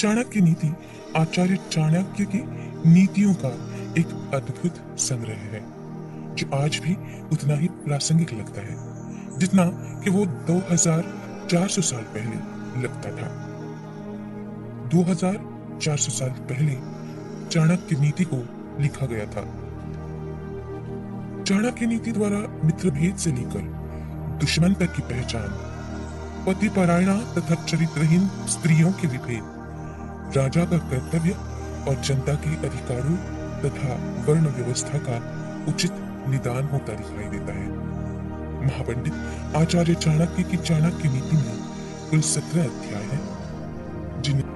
चाणक्य नीति आचार्य चाणक्य की नीतियों का एक अद्भुत संग्रह है जो आज भी उतना ही प्रासंगिक लगता है जितना कि वो 2400 साल पहले लगता था। 2400 साल पहले चाणक्य नीति को लिखा गया था। चाणक्य नीति द्वारा मित्रभेद से लेकर दुश्मन तक की पहचान, पतिपरायणा तथा चरित्रहीन स्त्रियों के विभेद, राजा का कर्तव्य और जनता के अधिकारों तथा वर्ण व्यवस्था का उचित निदान होता दिखाई देता है। महापंडित आचार्य चाणक्य की चाणक्य नीति में कुल 17 अध्याय हैं, जिन्हें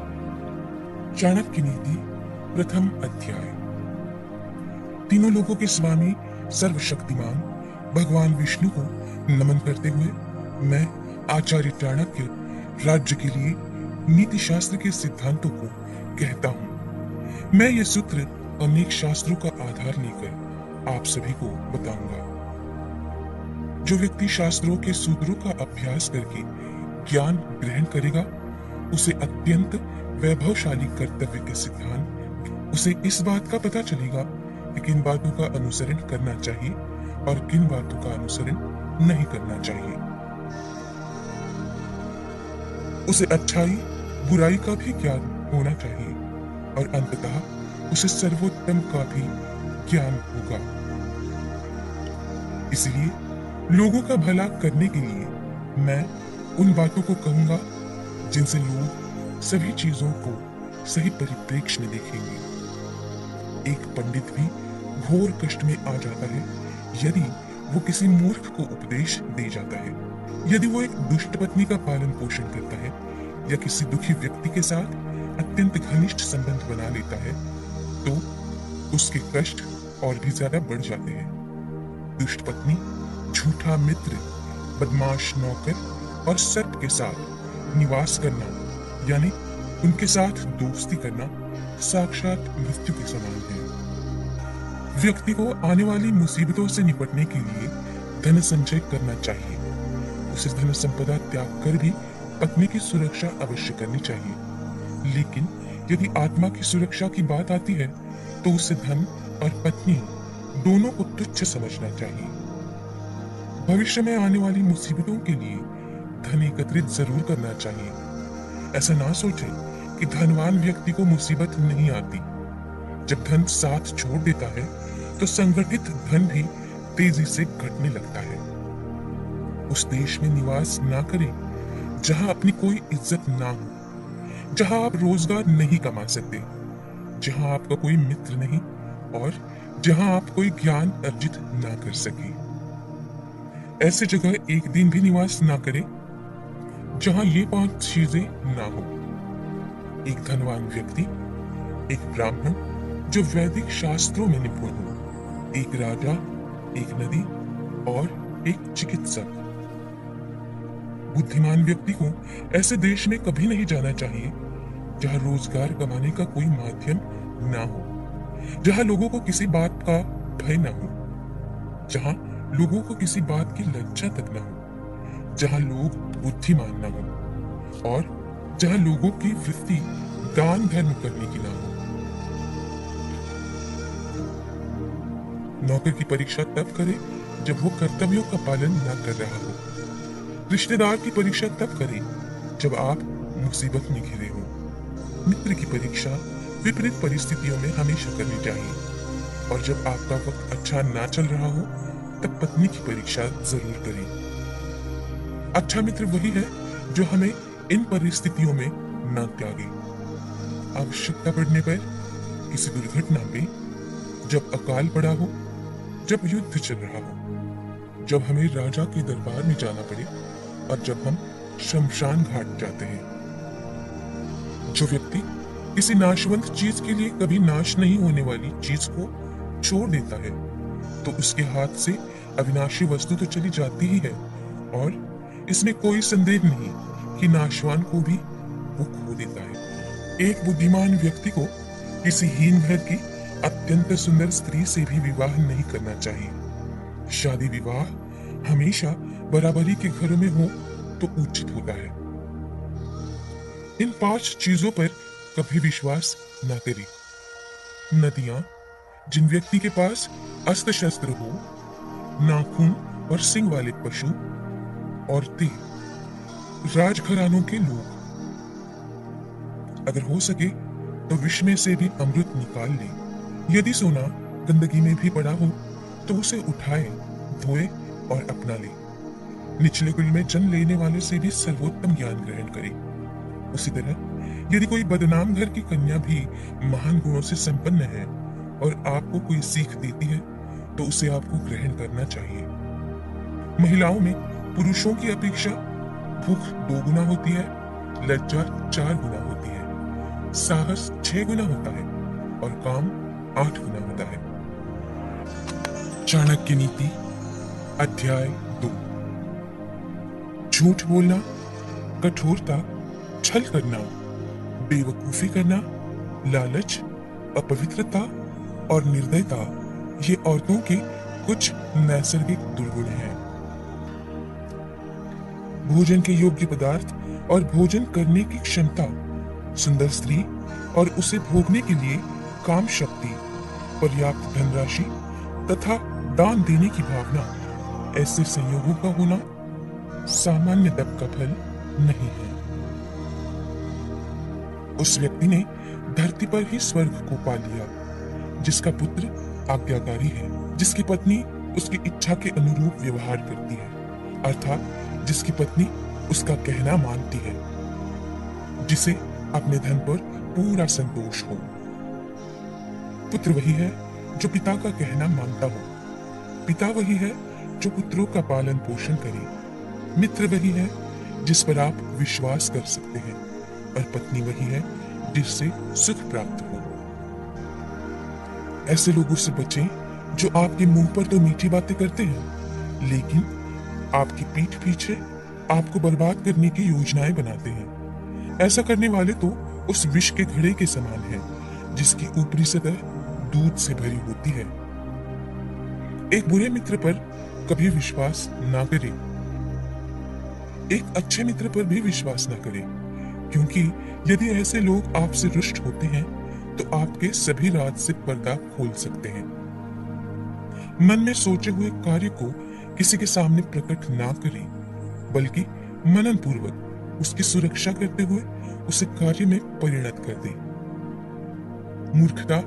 चाणक्य नीति प्रथम अध्याय। तीनों लोगों के स्वामी सर्वशक्तिमान भगवान विष्णु को नमन करते हुए मैं आचार्य चाणक्य राज्य के लिए नीति शास्त्र के सिद्धांतों को कहता हूं। मैं ये सूत्र अनेक शास्त्रों का आधार लेकर आप सभी को बताऊंगा। जो व्यक्ति शास्त्रों के सूत्रों का अभ्यास करके ज्ञान ग्रहण करेगा उसे अत्यंत वैभवशाली कर्तव्य के सिद्धांत, उसे इस बात का पता चलेगा कि किन बातों का अनुसरण करना चाहिए और किन बातों का अनुसरण नहीं करना चाहिए। उसे अच्छाई बुराई का भी ज्ञान होना चाहिए और अंततः उसे सर्वोत्तम का भी ज्ञान होगा। इसलिए लोगों का भला करने के लिए मैं उन बातों को कहूंगा जिनसे लोग सभी चीजों को सही परिप्रेक्ष्य में देखेंगे। एक पंडित भी घोर कष्ट में आ जाता है यदि वो किसी मूर्ख को उपदेश दे जाता है। यदि वो एक दुष्ट पत्नी का पालन पोषण करता है या किसी दुखी व्यक्ति के साथ अत्यंत घनिष्ठ संबंध बना लेता है तो उसके कष्ट और भी ज्यादा बढ़ जाते हैं। दुष्ट पत्नी, झूठा मित्र, बदमाश नौकर और सर्प के साथ निवास करना यानी उनके साथ दोस्ती करना साक्षात मृत्यु के समान है। व्यक्ति को आने वाली मुसीबतों से निपटने के लिए धन संचय करना चाहिए। उसे धन संपदा त्याग कर भी पत्नी की सुरक्षा अवश्य करनी चाहिए। लेकिन यदि आत्मा की सुरक्षा की बात आती है तो उसे धन और पत्नी दोनों को तुच्छ समझना चाहिए। भविष्य में आने वाली मुसीबतों के लिए धन एकत्रित जरूर करना चाहिए। ऐसा ना सोचे कि धनवान व्यक्ति को मुसीबत नहीं आती। जब धन साथ छोड़ देता है तो संगठित धन भी तेजी से घटने लगता है। उस देश में निवास ना करें जहां अपनी कोई इज्जत ना हो, जहां आप रोजगार नहीं कमा सकते, जहां आपका कोई मित्र नहीं और जहां आप कोई ज्ञान अर्जित ना कर सके। ऐसे जगह एक दिन भी निवास ना करें जहां ये 5 चीजें ना हो। एक धनवान व्यक्ति, एक ब्राह्मण जो वैदिक शास्त्रों में निपुण हो, एक राजा, एक नदी और एक चिकित्सक। बुद्धिमान व्यक्ति को ऐसे देश में कभी नहीं जाना चाहिए जहां रोजगार कमाने का कोई माध्यम ना हो, जहां लोगों को किसी बात का भय ना हो, जहां लोगों को किसी बात की लज्जा तक ना हो, जहां लोग बुद्धिमान ना हो और जहां लोगों की वृत्ति दान धर्म करने की ना हो। नौकर की परीक्षा तब करे जब वो कर्तव्यों का पालन न कर रहा हो। रिश्तेदार की परीक्षा तब करें जब आप मुसीबत में घिरे हो। मित्र की परीक्षा विपरीत परिस्थितियों में हमेशा करनी चाहिए और जब आपका वक्त अच्छा ना चल रहा हो तब पत्नी की परीक्षा जरूर करें। अच्छा मित्र वही है जो हमें इन परिस्थितियों में न त्यागे। आवश्यकता पड़ने पर, किसी दुर्घटना में, जब अकाल पड़ा हो, जब युद्ध चल रहा हो, जब हमें राजा के दरबार में जाना पड़े और जब हम शमशान घाट जाते हैं। जो व्यक्ति किसी नाशवंत चीज के लिए कभी नाश नहीं होने वाली चीज को छोड़ देता है तो उसके हाथ से अविनाशी वस्तु तो चली जाती ही है और इसमें कोई संदेह नहीं कि नाशवान को भी वो खो देता है। एक बुद्धिमान व्यक्ति को किसी हीन घर की अत्यंत सुंदर स्त्री से भी विवाह नहीं करना चाहिए। शादी विवाह हमेशा बराबरी के घरों में हो तो उचित होता है। इन 5 चीजों पर कभी विश्वास ना करें। नदियां, जिन व्यक्ति के पास अस्त्र शस्त्र हो, नाखून और सिंग वाले पशु, औरतें, राजघरानों के लोग, अगर हो सके तो विष में से भी अमृत निकाल ले। यदि सोना गंदगी में भी पड़ा हो तो उसे उठाए, धोए और अपना ले। निचले कुल में जन्म लेने वाले से भी सर्वोत्तम ज्ञान ग्रहण करे। उसी तरह यदि कोई बदनाम घर की कन्या भी महान गुणों से संपन्न है और आपको कोई सीख देती है तो उसे आपको ग्रहण करना चाहिए। महिलाओं में पुरुषों की अपेक्षा भूख 2 गुना होती है, लज्जा 4 गुना होती है, साहस 6 गुना होता है और काम 8 गुना होता है। चाणक्य नीति अध्याय 2। झूठ बोलना, कठोरता, छल करना, बेवकूफी करना, लालच, अपवित्रता और निर्दयता ये औरतों के कुछ नैसर्गिक दुर्गुण हैं। भोजन के योग्य पदार्थ और भोजन करने की क्षमता, सुंदर स्त्री और उसे भोगने के लिए काम शक्ति, पर्याप्त धनराशि तथा दान देने की भावना, ऐसे संयोगों का होना सामान्य तप का फल नहीं है। उस व्यक्ति ने धरती पर ही स्वर्ग को पा लिया जिसका पुत्र आज्ञाकारी है, जिसकी पत्नी उसकी इच्छा के अनुरूप व्यवहार करती है, अर्थात जिसकी पत्नी उसका कहना मानती है, जिसे अपने धन पर पूरा संतोष हो। पुत्र वही है जो पिता का कहना मानता हो, पिता वही है जो पुत्रों का पालन पोषण करे, मित्र वही है जिस पर आप विश्वास कर सकते हैं और पत्नी वही है जिससे सुख प्राप्त हो। ऐसे लोगों से बचें जो आपके मुंह पर तो मीठी बातें करते हैं लेकिन आपकी पीठ पीछे आपको बर्बाद करने की योजनाएं बनाते हैं। ऐसा करने वाले तो उस विष के घड़े के समान है जिसकी ऊपरी सतह दूध से भरी होती है। एक बुरे मित्र पर कभी विश्वास ना करें। एक अच्छे मित्र पर भी विश्वास ना करें, क्योंकि यदि ऐसे लोग आपसे रुष्ट होते हैं तो आपके सभी राज से पर्दा खोल सकते हैं। मन में सोचे हुए कार्य को किसी के सामने प्रकट ना करें, बल्कि मनन पूर्वक उसकी सुरक्षा करते हुए उसे कार्य में परिणत कर दें। मूर्खता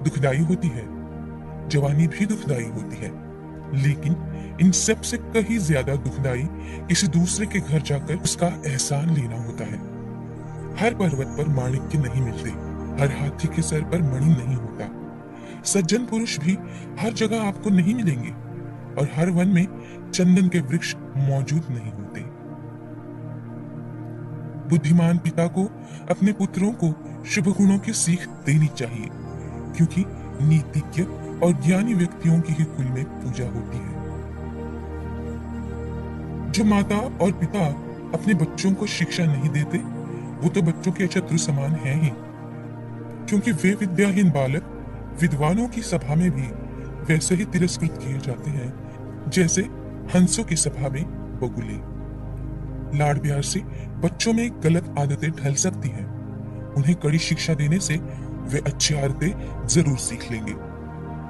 दुखदाई होती है, जवानी भी दुखदाई होती है, लेकिन इन सब से कहीं ज्यादा दुखदाई किसी दूसरे के घर जाकर उसका एहसान लेना होता है। हर पर्वत पर माणिक्य नहीं मिलते, हर हाथी के सर पर मणि नहीं होता। सज्जन पुरुष भी हर जगह आपको नहीं मिलेंगे और हर वन में चंदन के वृक्ष मौजूद नहीं होते। बुद्धिमान पिता को अपने पुत्रों को शुभ गुणों की सीख देनी चाहिए, क्योंकि नीतिज्ञ और ज्ञानी व्यक्तियों की ही कुल में पूजा होती है। जो माता और पिता अपने बच्चों को शिक्षा नहीं देते वो तो बच्चों के शत्रु समान हैं ही, क्योंकि वे विद्याहीन बालक विद्वानों की सभा में भी वैसे ही तिरस्कृत किए जाते हैं जैसे हंसों की सभा में बगुले। लाड़ प्यार से बच्चों में गलत आदतें ढल सकती हैं, उन्हें कड़ी शिक्षा देने से वे अच्छी आदतें जरूर सीख लेंगे।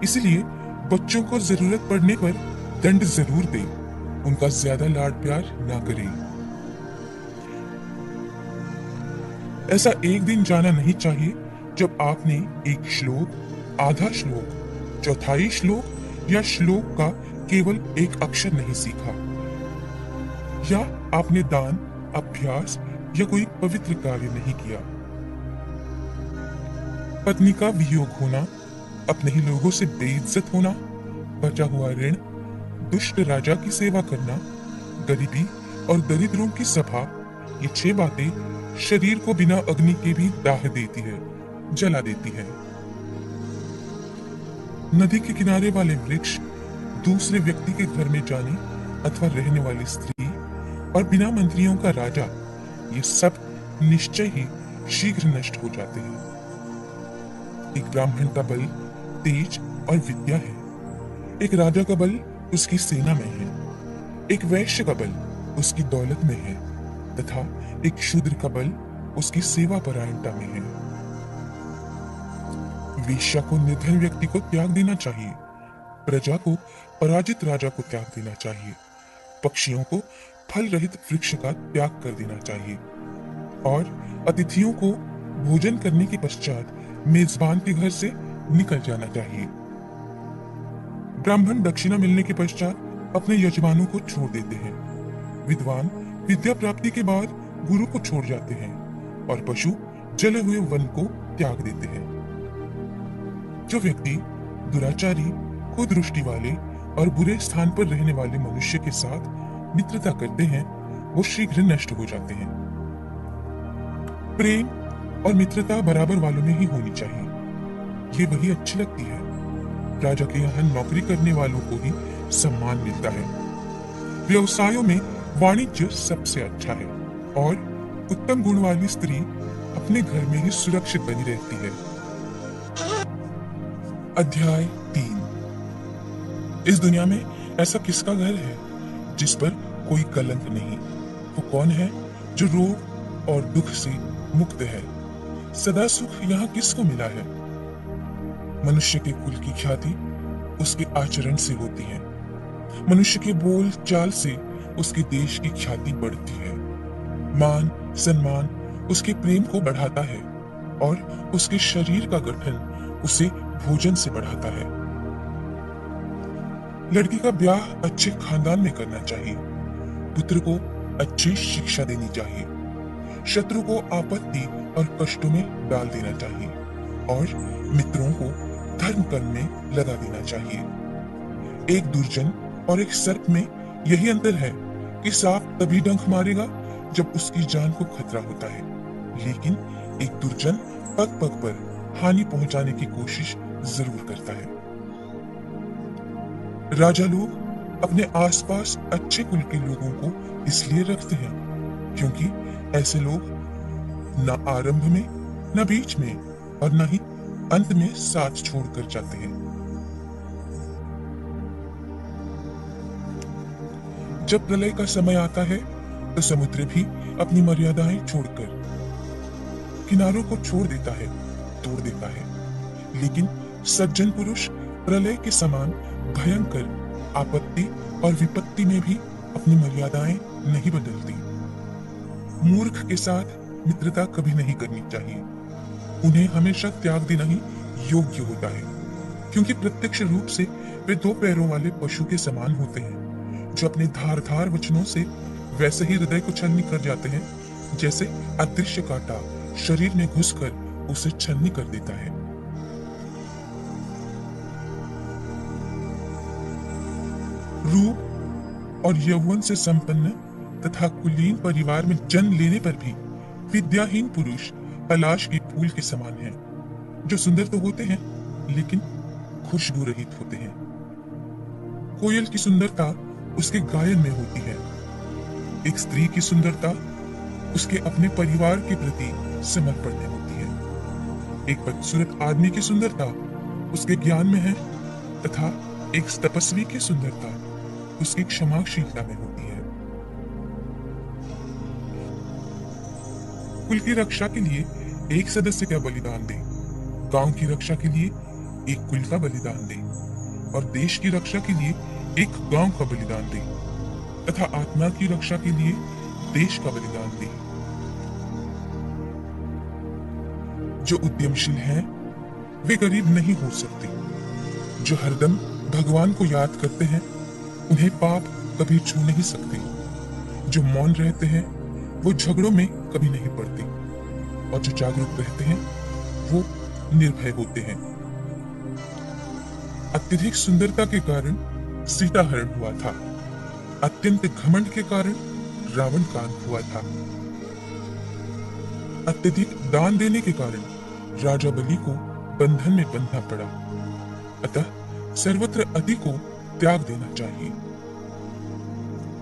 इसलिए बच्चों को जरूरत पड़ने पर दंड जरूर दें, उनका ज्यादा लाड़ प्यार ना करें। ऐसा एक दिन जाना नहीं चाहिए जब आपने एक श्लोक, आधा श्लोक, चौथाई श्लोक या श्लोक का केवल एक अक्षर नहीं सीखा, या आपने दान, अभ्यास या कोई पवित्र कार्य नहीं किया। पत्नी का वियोग होना, अपने ही लोगों से बेइज्जत होना, बचा हुआ ऋण, दुष्ट राजा की सेवा करना, गरीबी और दरिद्रों की सभा, ये 6 बातें शरीर को बिना अग्नि के भी दाह देती है, जला देती है। नदी के किनारे वाले वृक्ष, दूसरे व्यक्ति के घर में जाने अथवा रहने वाली स्त्री और बिना मंत्रियों का राजा, ये सब निश्चय ही शीघ्र नष्ट हो जाते हैं। एक ब्राह्मण का बल तेज और विद्या है, एक राजा का बल उसकी सेना में है, एक वैश्य का बल उसकी दौलत में है तथा एक शूद्र का बल उसकी सेवा परायणता में है। वेश्या को निर्धन व्यक्ति को त्याग देना चाहिए, प्रजा को पराजित राजा को त्याग देना चाहिए, पक्षियों को फल रहित वृक्ष का त्याग कर देना चाहिए और अतिथियों को भोजन करने के पश्चात मेजबान के घर से निकल जाना चाहिए। ब्राह्मण दक्षिणा मिलने के पश्चात अपने यजमानों को छोड़ देते हैं। विद्वान विद्या प्राप्ति के बाद गुरु को छोड़ जाते हैं और पशु जले हुए वन को त्याग देते हैं। जो व्यक्ति दुराचारी, कुदृष्टि वाले और बुरे स्थान पर रहने वाले मनुष्य के साथ मित्रता करते हैं, वो शीघ्र नष्ट हो जाते हैं। प्रेम और मित्रता बराबर वालों में ही होनी चाहिए, ये वही अच्छी लगती है। राजा के यहाँ नौकरी करने वालों को ही सम्मान मिलता है। व्यवसायों में वाणिज्य सबसे अच्छा है और उत्तम गुण वाली स्त्री अपने घर में ही सुरक्षित बनी रहती है। अध्याय 3। इस दुनिया में ऐसा किसका घर है जिस पर कोई कलंक नहीं? वो कौन है जो रोग और दुख से मुक्त है? सदा सुख यहाँ किसको मिला है? मनुष्य के कुल की ख्याति उसके आचरण से होती है। मनुष्य के बोल चाल से उसके देश की ख्याति बढ़ती है। मान सम्मान उसके प्रेम को बढ़ाता है और उसके शरीर का गठन उसे भोजन से बढ़ाता है। लड़की का ब्याह अच्छे खानदान में करना चाहिए। पुत्र को अच्छी शिक्षा देनी चाहिए। शत्रु को आपत्ति और कष्टों में डाल देना चाहिए और मित्रों को धर्म कर्म में लगा देना चाहिए। एक दुर्जन और एक सर्प में यही अंतर है कि सांप तभी डंक मारेगा जब उसकी जान को खतरा होता है, लेकिन एक दुर्जन पग पग पर हानि पहुंचाने की कोशिश जरूर करता है। राजा लोग अपने आसपास अच्छे कुल के लोगों को इसलिए रखते हैं क्योंकि ऐसे लोग न आरंभ में, न बीच में और न ही अंत में साथ छोड़कर जाते हैं। जब प्रलय का समय आता है तो समुद्र भी अपनी मर्यादाएं छोड़कर किनारों को छोड़ देता है, तोड़ देता है। लेकिन सज्जन पुरुष प्रलय के समान भयंकर आपत्ति और विपत्ति में भी अपनी मर्यादाएं नहीं बदलती। मूर्ख के साथ मित्रता कभी नहीं करनी चाहिए। उन्हें हमेशा त्याग देना ही योग्य होता है, क्योंकि प्रत्यक्ष रूप से वे दो पैरों वाले पशु के समान होते हैं जो अपने धारदार वचनों से वैसे ही हृदय को छलनी कर जाते हैं जैसे अदृश्य कांटा शरीर में घुसकर उसे छलनी कर देता है। रूप और यौवन से संपन्न तथा कुलीन परिवार में जन्म लेने पर भी विद्याहीन पुरुष पलाश के फूल के समान हैं, जो सुंदर तो होते हैं लेकिन खुशबू रहित होते हैं। कोयल की सुंदरता उसके गायन में होती है। एक स्त्री की सुंदरता उसके अपने परिवार के प्रति समर्पण में होती है। एक बदसूरत आदमी की सुंदरता उसके ज्ञान में है तथा एक तपस्वी की सुंदरता उसकी क्षमाशीलता में होती है। कुल की रक्षा के लिए एक सदस्य का बलिदान दे, गांव की रक्षा के लिए एक कुल का बलिदान दे और देश की रक्षा के लिए एक गांव का बलिदान दे तथा आत्मा की रक्षा के लिए देश का बलिदान दे। जो उद्यमशील हैं, वे गरीब नहीं हो सकते। जो हरदम भगवान को याद करते हैं, उन्हें पाप कभी छू नहीं सकते। जो मौन रहते हैं, वो झगड़ों में कभी नहीं पड़ते और जो जागरूक रहते हैं, वो निर्भय होते हैं। अत्यधिक सुंदरता के कारण सीता हरण हुआ था। अत्यंत घमंड के कारण रावण का अंत हुआ था। अत्यधिक दान देने के कारण राजा बलि को बंधन में बंधना पड़ा। अतः सर्वत्र अति को त्याग देना चाहिए।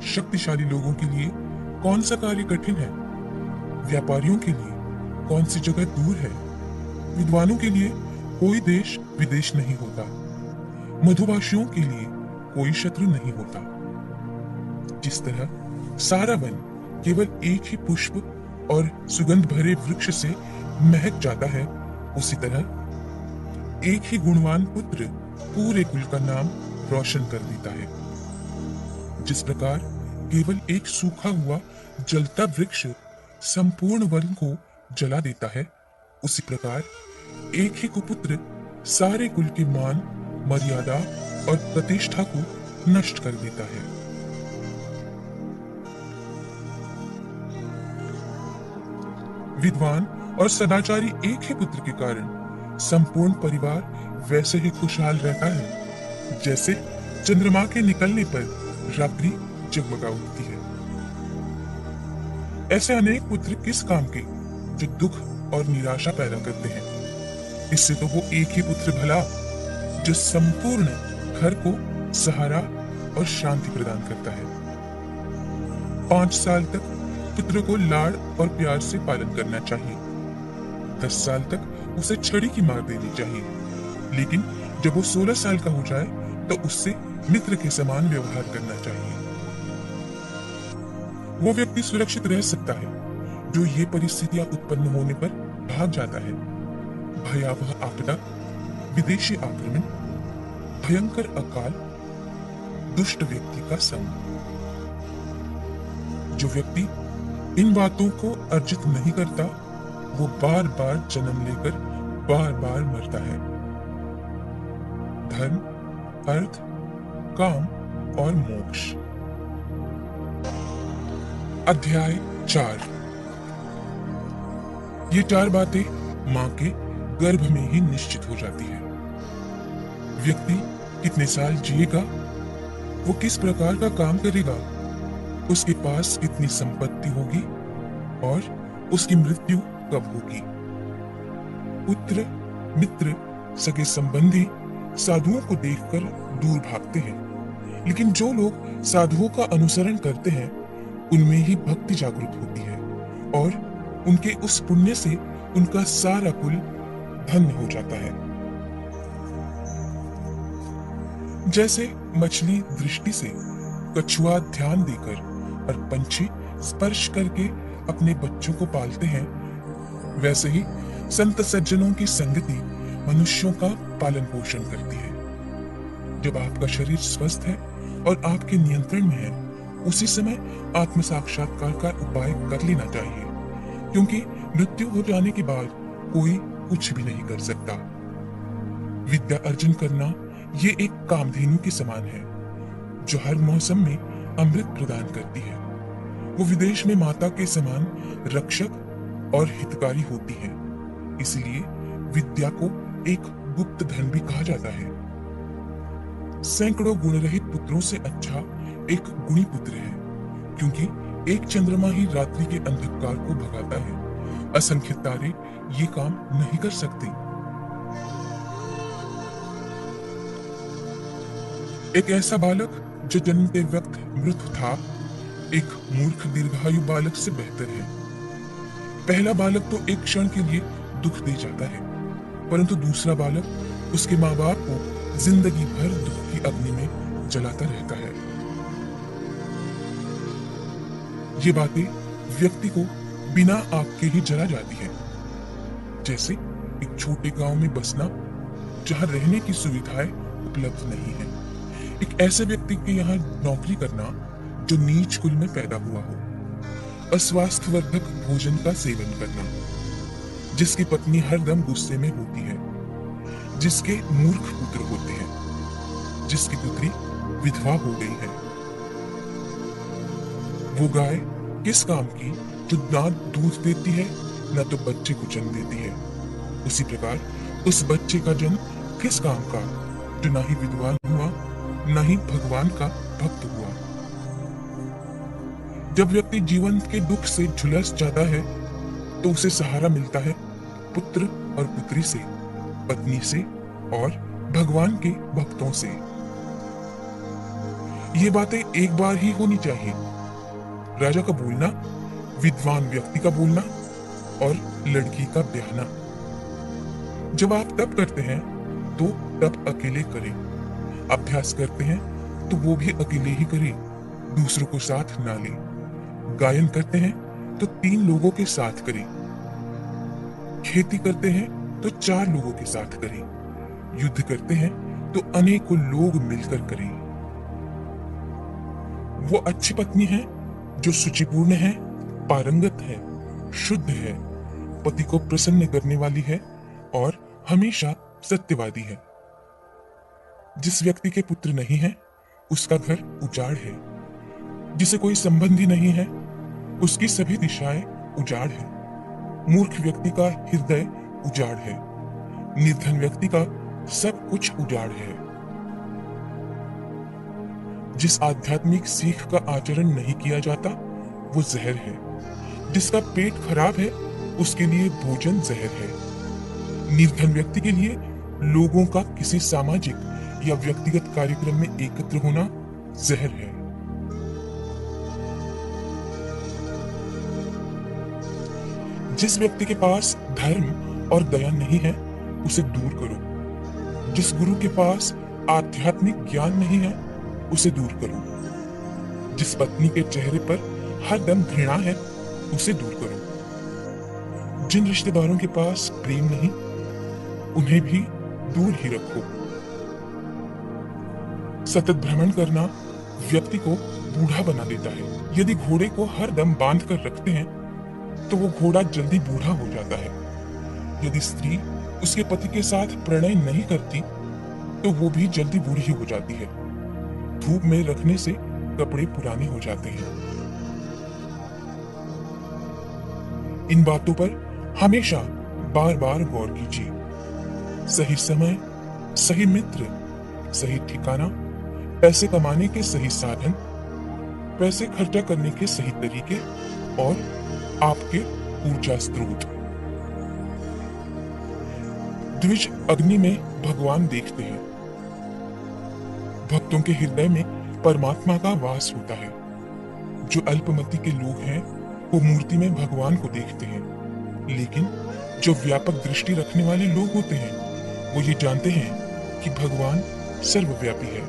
शक्तिशाली लोगों के लिए कौन सा कार्य कठिन है? व्यापारियों के लिए कौन सी जगह दूर है? विद्वानों के लिए कोई देश विदेश नहीं होता। मधुभाषियों के लिए कोई शत्रु नहीं होता। जिस तरह सारा वन केवल एक ही पुष्प और सुगंध भरे वृक्ष से महक जाता है, उसी तरह एक ही गुणवान पुत्र पूरे कुल का नाम रोशन कर देता है। जिस प्रकार केवल एक सूखा हुआ जलता वृक्ष संपूर्ण वन को जला देता है, उसी प्रकार एक ही कुपुत्र सारे कुल के मान, मर्यादा और प्रतिष्ठा को नष्ट कर देता है। विद्वान और सदाचारी एक ही पुत्र के कारण संपूर्ण परिवार वैसे ही खुशहाल रहता है जैसे चंद्रमा के निकलने पर रात्रि जगमगा उठती है। ऐसे अनेक पुत्र किस काम के जो दुख और निराशा पैदा करते हैं। इससे तो वो एक ही पुत्र भला जो संपूर्ण घर को सहारा और शांति प्रदान करता है। 5 साल तक पुत्र को लाड़ और प्यार से पालन करना चाहिए। 10 साल तक उसे छड़ी की मार देनी चाहिए, लेकिन जब वो 16 साल का हो जाए तो उससे मित्र के समान व्यवहार करना चाहिए। वो व्यक्ति सुरक्षित रह सकता है जो ये परिस्थितियां उत्पन्न होने पर भाग जाता है। भयावह आपदा, विदेशी आक्रमण, भयंकर अकाल, दुष्ट व्यक्ति का संग। जो व्यक्ति इन बातों को अर्जित नहीं करता, वो बार बार जन्म लेकर बार बार मरता है। धर्म, अर्थ, काम और मोक्ष। अध्याय 4। ये 4 बातें मां के गर्भ में ही निश्चित हो जाती है। व्यक्ति कितने साल जिएगा, वो किस प्रकार का काम करेगा, उसके पास कितनी संपत्ति होगी और उसकी मृत्यु कब होगी। पुत्र, मित्र, सगे संबंधी साधुओं को देखकर दूर भागते हैं, लेकिन जो लोग साधुओं का अनुसरण करते हैं उनमें ही भक्ति जागृत होती है और उनके उस पुण्य से उनका सारा कुल धन्य हो जाता है। जैसे मछली दृष्टि से, कछुआ ध्यान देकर और पंछी स्पर्श करके अपने बच्चों को पालते हैं, वैसे ही संत सज्जनों की संगति मनुष्यों का पालन पोषण करती है। जब आपका शरीर स्वस्थ है और आपके नियंत्रण में है, उसी समय आत्म साक्षात्कार का उपाय कर लेना चाहिए, क्योंकि मृत्यु हो जाने के बाद कोई कुछ भी नहीं कर सकता। विद्या अर्जन करना ये एक कामधेनु के समान है जो हर मौसम में अमृत प्रदान करती है। वो विदेश में माता के समान रक्षक और हितकारी होती है, इसलिए विद्या को एक गुप्त धन भी कहा जाता है। सैकड़ों गुण रहित पुत्रों से अच्छा एक गुणी पुत्र है, क्योंकि एक चंद्रमा ही रात्रि के अंधकार को भगाता है। असंख्य तारे ये काम नहीं कर सकते। एक ऐसा बालक जो जन्मते वक्त मृत था, एक मूर्ख दीर्घायु बालक से बेहतर है। पहला बालक तो एक क्षण के लिए दुख दे जाता है, परंतु दूसरा बालक उसके माँ बाप को जिंदगी भर दुख की अग्नि में जलाता रहता है। ये बातें व्यक्ति को बिना आग के ही जला जाती है। जैसे एक छोटे गांव में बसना जहां रहने की सुविधाएं उपलब्ध नहीं है, एक ऐसे व्यक्ति के यहाँ नौकरी करना जो नीच कुल में पैदा हुआ हो, अस्वास्थ्यवर्धक भोजन का सेवन करना, जिसकी पत्नी हरदम गुस्से में होती है, जिसके मूर्ख पुत्र होते हैं, जिसकी पुत्री विधवा हो गई है। वो गाय किस काम की जो ना दूध देती है ना तो बच्चे को जन्म देती है। उसी प्रकार उस बच्चे का जन्म किस काम का जो ना ही विद्वान हुआ ना ही भगवान का भक्त हुआ। जब व्यक्ति जीवन के दुख से झुलस जाता है तो उसे सहारा मिलता है पुत्र और पुत्री से, पत्नी से और भगवान के भक्तों से। ये बातें एक बार ही होनी चाहिए। राजा का बोलना, विद्वान व्यक्ति का बोलना और लड़की का ब्याहना। जब आप तप करते हैं तो तप अकेले करें, अभ्यास करते हैं तो वो भी अकेले ही करें, दूसरों को साथ ना लें। गायन करते हैं तो 3 लोगों के साथ करें, खेती करते हैं तो 4 लोगों के साथ करें, युद्ध करते हैं तो अनेकों लोग मिलकर करें। वो अच्छी पत्नी है जो शुचिपूर्ण है, पारंगत है, शुद्ध है, पति को प्रसन्न करने वाली है और हमेशा सत्यवादी है। जिस व्यक्ति के पुत्र नहीं है उसका घर उजाड़ है। जिसे कोई संबंधी नहीं है उसकी सभी दिशाएं उजाड़ है। मूर्ख व्यक्ति का हृदय उजाड़ है। निर्धन व्यक्ति का सब कुछ उजाड़ है। जिस आध्यात्मिक सीख का आचरण नहीं किया जाता वो जहर है। जिसका पेट खराब है उसके लिए भोजन जहर है। निर्धन व्यक्ति के लिए लोगों का किसी सामाजिक या व्यक्तिगत कार्यक्रम में एकत्र होना जहर है। जिस व्यक्ति के पास धर्म और दया नहीं है उसे दूर करो। जिस गुरु के पास आध्यात्मिक ज्ञान नहीं है उसे दूर करो। जिस पत्नी के चेहरे पर हर दम घृणा है उसे दूर करो। जिन रिश्तेदारों के पास प्रेम नहीं उन्हें भी दूर ही रखो। सतत भ्रमण करना व्यक्ति को बूढ़ा बना देता है। यदि घोड़े को हर दम बांध कर रखते हैं तो वो घोड़ा जल्दी बूढ़ा हो जाता है। यदि स्त्री उसके पति के साथ प्रणय नहीं करती तो वो भी जल्दी बूढ़ी हो जाती है। धूप में रखने से कपड़े पुराने हो जाते हैं। इन बातों पर हमेशा बार बार गौर कीजिए। सही समय, सही मित्र, सही ठिकाना, पैसे कमाने के सही साधन, पैसे खर्चा करने के सही तरीके और आपके ऊर्जा स्रोत। द्विज अग्नि में भगवान देखते हैं। भक्तों के हृदय में परमात्मा का वास होता है। जो अल्पमति के लोग हैं वो मूर्ति में भगवान को देखते हैं, लेकिन जो व्यापक दृष्टि रखने वाले लोग होते हैं वो ये जानते हैं कि भगवान सर्वव्यापी है।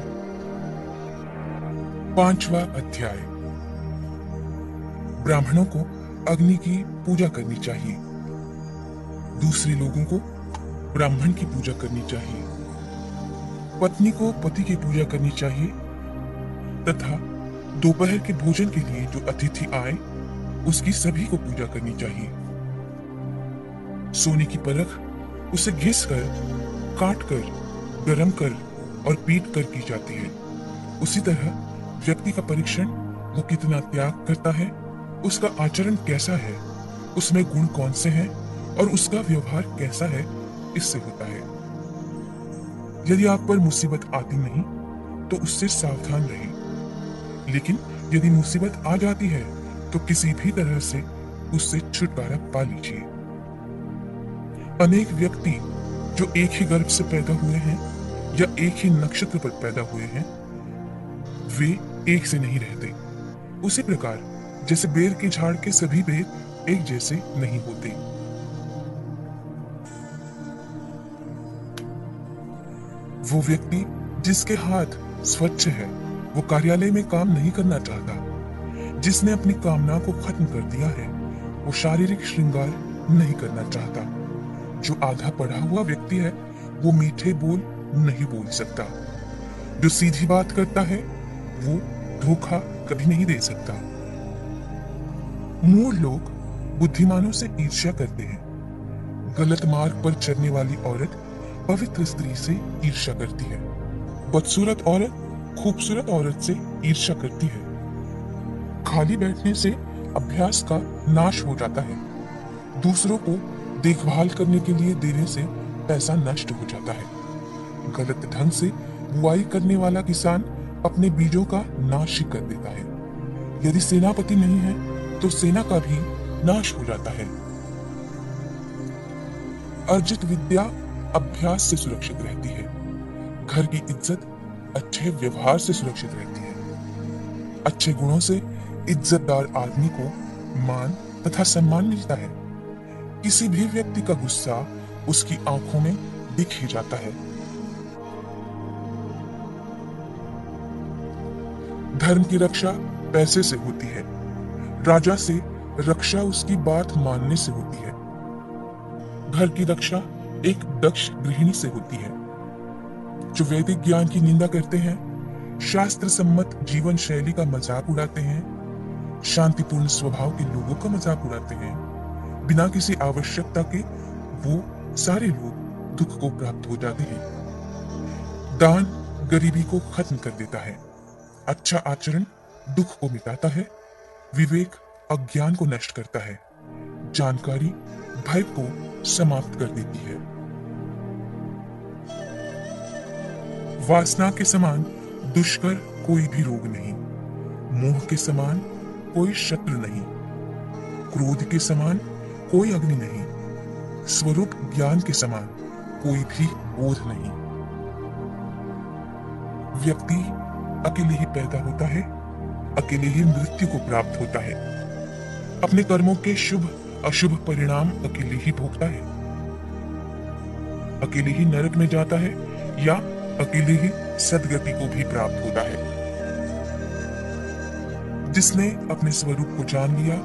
5वां अध्याय। ब्राह्मणों को अग्नि की पूजा करनी चाहिए। दूसरे लोगों को ब्राह्मण की पूजा करनी चाहिए। पत्नी को पति की पूजा करनी चाहिए तथा दोपहर के भोजन के लिए जो अतिथि आए उसकी सभी को पूजा करनी चाहिए। सोने की परख उसे घिस कर, काट कर, गरम कर और पीट कर की जाती है। उसी तरह व्यक्ति का परीक्षण वो कितना त्याग करता है, उसका आचरण कैसा है, उसमें गुण कौन से हैं और उसका व्यवहार कैसा है, इससे होता है। यदि आप पर मुसीबत आती नहीं तो उससे सावधान रहें, लेकिन यदि मुसीबत आ जाती है तो किसी भी तरह से उससे छुटकारा पा लीजिए। अनेक व्यक्ति जो एक ही गर्भ से पैदा हुए हैं या एक ही नक्षत्र पर पैदा हुए हैं वे एक से नहीं रहते। उसी प्रकार जैसे बेर के झाड़ के सभी बेर एक जैसे नहीं होते। वो व्यक्ति जिसके हाथ स्वच्छ है वो कार्यालय में काम नहीं करना चाहता। जिसने अपनी कामना को खत्म कर दिया है वो शारीरिक श्रृंगार नहीं करना चाहता। जो आधा पढ़ा हुआ व्यक्ति है वो मीठे बोल नहीं बोल सकता। जो सीधी बात करता है वो धोखा कभी नहीं दे सकता। मूढ़ लोग बुद्धिमानों से ईर्ष्या करते हैं। गलत मार्ग पर चलने वाली औरत पवित्र स्त्री से ईर्ष्या करती है। बदसूरत औरत खूबसूरत औरत से ईर्ष्या करती है। खाली बैठने से अभ्यास का नाश हो जाता है। दूसरों को देखभाल करने के लिए देने से पैसा नष्ट हो जाता है। गलत ढंग से बुआई करने वाला किसान अपने बीजों का नाश ही कर देता है। यदि सेनापति नहीं है तो सेना का भी नाश हो जाता है। अर्जित विद्या अभ्यास से सुरक्षित रहती है। घर की इज्जत अच्छे व्यवहार से सुरक्षित रहती है। अच्छे गुणों से इज्जतदार आदमी को मान तथा सम्मान मिलता है। किसी भी व्यक्ति का गुस्सा उसकी आंखों में दिख ही जाता है। धर्म की रक्षा पैसे से होती है। राजा से रक्षा उसकी बात मानने से होती है। घर की रक्षा एक दक्ष गृहिणी से होती है। जो वैदिक ज्ञान की निंदा करते हैं, शास्त्र सम्मत जीवन शैली का मजाक उड़ाते हैं, शांतिपूर्ण स्वभाव के लोगों का मजाक उड़ाते हैं, बिना किसी आवश्यकता के वो सारे लोग दुख को प्राप्त हो जाते हैं। दान गरीबी को खत्म कर देता है, अच्छा आचरण दुख को मिटाता है, विवेक अज्ञान को नष्ट करता है, जानकारी भय को समाप्त कर देती है। वासना के समान दुष्कर कोई भी रोग नहीं, मोह के समान कोई शत्रु नहीं, क्रोध के समान कोई अग्नि नहीं, स्वरूप ज्ञान के समान कोई भी बोध नहीं। व्यक्ति अकेले ही पैदा होता है, अकेले ही मृत्यु को प्राप्त होता है, अपने कर्मों के शुभ अशुभ परिणाम अकेले ही भोगता है, अकेले ही नरक में जाता है या अकेले ही सदगति को भी प्राप्त होता है। जिसने अपने स्वरूप को जान लिया,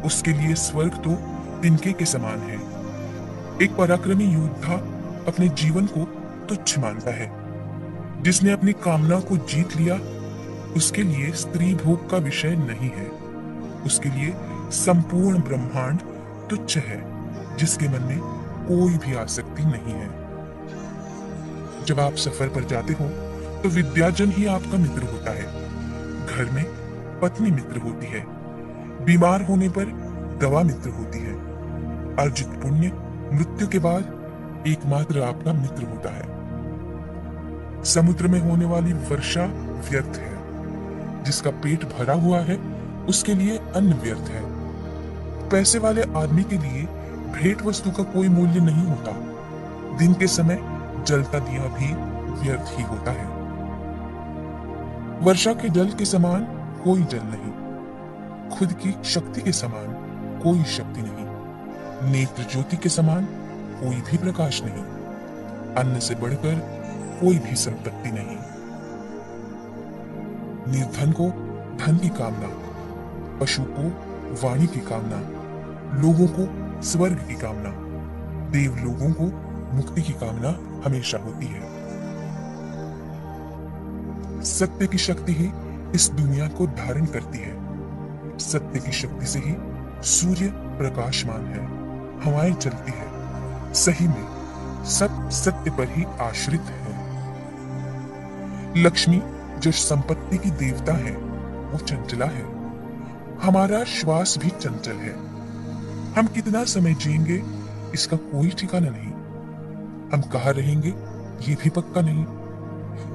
उसके लिए स्वर्ग तो तिनके के समान है। एक पराक्रमी योद्धा अपने जीवन को तुच्छ मानता है। जिसने अपनी कामना को जीत लिया, उसके लिए स्त्री भोग का विषय नहीं है। उसके लिए संपूर्ण ब्रह्मांड तुच्छ है, जिसके मन में कोई भी आसक्ति नहीं है। जब आप सफर पर जाते हो तो विद्याजन ही आपका मित्र होता है, घर में पत्नी मित्र होती है, बीमार होने पर दवा मित्र होती है, अर्जित पुण्य मृत्यु के बाद एकमात्र आपका मित्र होता है। समुद्र में होने वाली वर्षा व्यर्थ है, जिसका पेट भरा हुआ है उसके लिए अन्न व्यर्थ है। पैसे वाले आदमी के लिए भेंट वस्तु का कोई मूल्य नहीं होता। दिन के समय जलता दिया भी व्यर्थ ही होता है। वर्षा के जल के समान कोई जल नहीं, खुद की शक्ति के समान कोई शक्ति नहीं, नेत्र ज्योति के समान कोई भी प्रकाश नहीं, अन्न से बढ़कर कोई भी संपत्ति नहीं। निर्धन को धन की कामना, पशु को वाणी की कामना, लोगों को स्वर्ग की कामना, देव लोगों को मुक्ति की कामना हमेशा होती है। सत्य की शक्ति ही इस दुनिया को धारण करती है। सत्य की शक्ति से ही सूर्य प्रकाशमान है, हवाएं चलती है। सही में सब सत्य पर ही आश्रित है। लक्ष्मी जो संपत्ति की देवता है, वो चंचला है। हमारा श्वास भी चंचल है। हम कितना समय जिएंगे इसका कोई ठिकाना नहीं। हम कहाँ रहेंगे ये भी पक्का नहीं।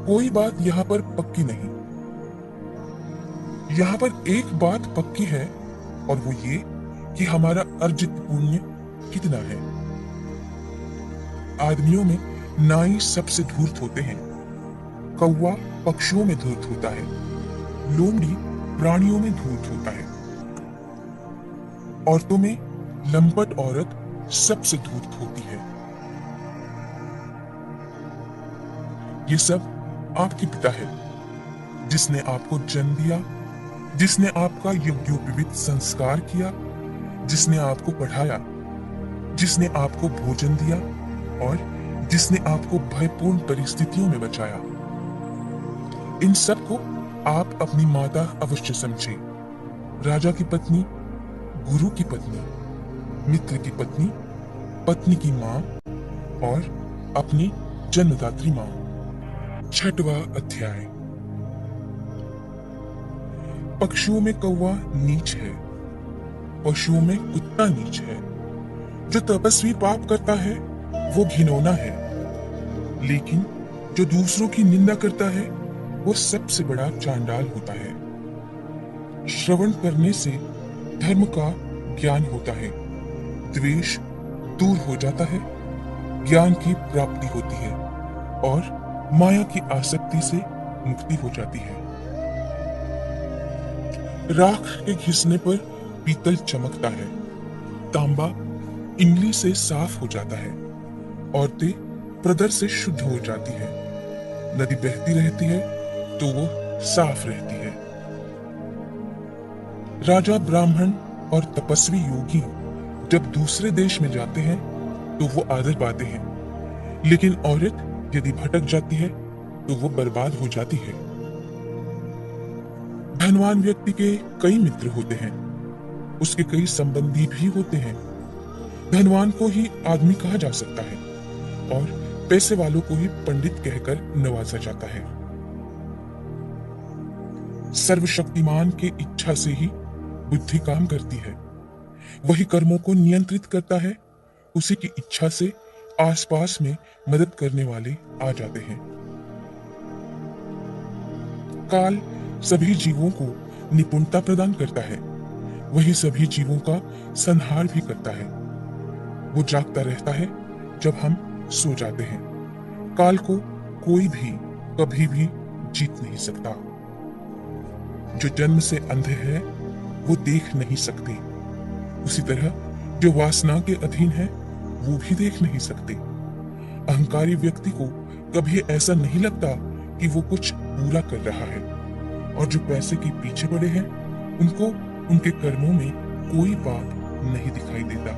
कोई बात यहाँ पर पक्की नहीं। यहाँ पर एक बात पक्की है, और वो ये कि हमारा अर्जित पुण्य कितना है। आदमियों में नाई सबसे धूर्त होते हैं, कौवा पक्षियों में धूर्त होता है, लोमड़ी प्राणियों में धूर्त होता है। औरतों में लंपट औरत सबसे धूर्त होती है। ये सब आपके पिता है, जिसने आपको जन्म दिया, जिसने आपका यज्ञोपवीत संस्कार किया, जिसने आपको पढ़ाया, जिसने आपको भोजन दिया और जिसने आपको भयपूर्ण परिस्थितियों में बचाया। इन सब को आप अपनी माता अवश्य समझे। राजा की पत्नी, गुरु की पत्नी, मित्र की पत्नी, पत्नी की मां और अपनी जन्मदात्री मां। 6वां अध्याय। पक्षियों में कौवा नीच है, पशुओं में कुत्ता नीच है। जो तपस्वी पाप करता है वो घिनौना है, लेकिन जो दूसरों की निंदा करता है वो सबसे बड़ा चांडाल होता है। श्रवण करने से धर्म का ज्ञान होता है, द्वेष दूर हो जाता है, ज्ञान की प्राप्ति होती है और माया की आसक्ति से मुक्ति हो जाती है। राख के घिसने पर पीतल चमकता है, तांबा इमली से साफ हो जाता है, औरतें प्रदर से शुद्ध हो जाती है, नदी बहती रहती है तो वो साफ रहती है। राजा, ब्राह्मण और तपस्वी योगी जब दूसरे देश में जाते हैं तो वो आदर पाते हैं, लेकिन औरत यदि भटक जाती है तो वो बर्बाद हो जाती है। धनवान व्यक्ति के कई मित्र होते हैं, उसके कई संबंधी भी होते हैं। धनवान को ही आदमी कहा जा सकता है और पैसे वालों को ही पंडित कहकर नवाजा जाता है। सर्वशक्तिमान के इच्छा से ही बुद्धि काम करती है। वही कर्मों को नियंत्रित करता है। उसी की इच्छा से आसपास में मदद करने वाले आ जाते हैं। काल सभी जीवों को निपुणता प्रदान करता है। वही सभी जीवों का संहार भी करता है। वो जागता रहता है जब हम सो जाते हैं। काल को कोई भी कभी भी जीत नहीं सकता। जो जन्म से अंधे हैं वो देख नहीं सकते, उसी तरह जो वासना के अधीन है वो भी देख नहीं सकते। अहंकारी व्यक्ति को कभी ऐसा नहीं लगता कि वो कुछ बुरा कर रहा है, और जो पैसे के पीछे पड़े हैं उनको उनके कर्मों में कोई पाप नहीं दिखाई देता।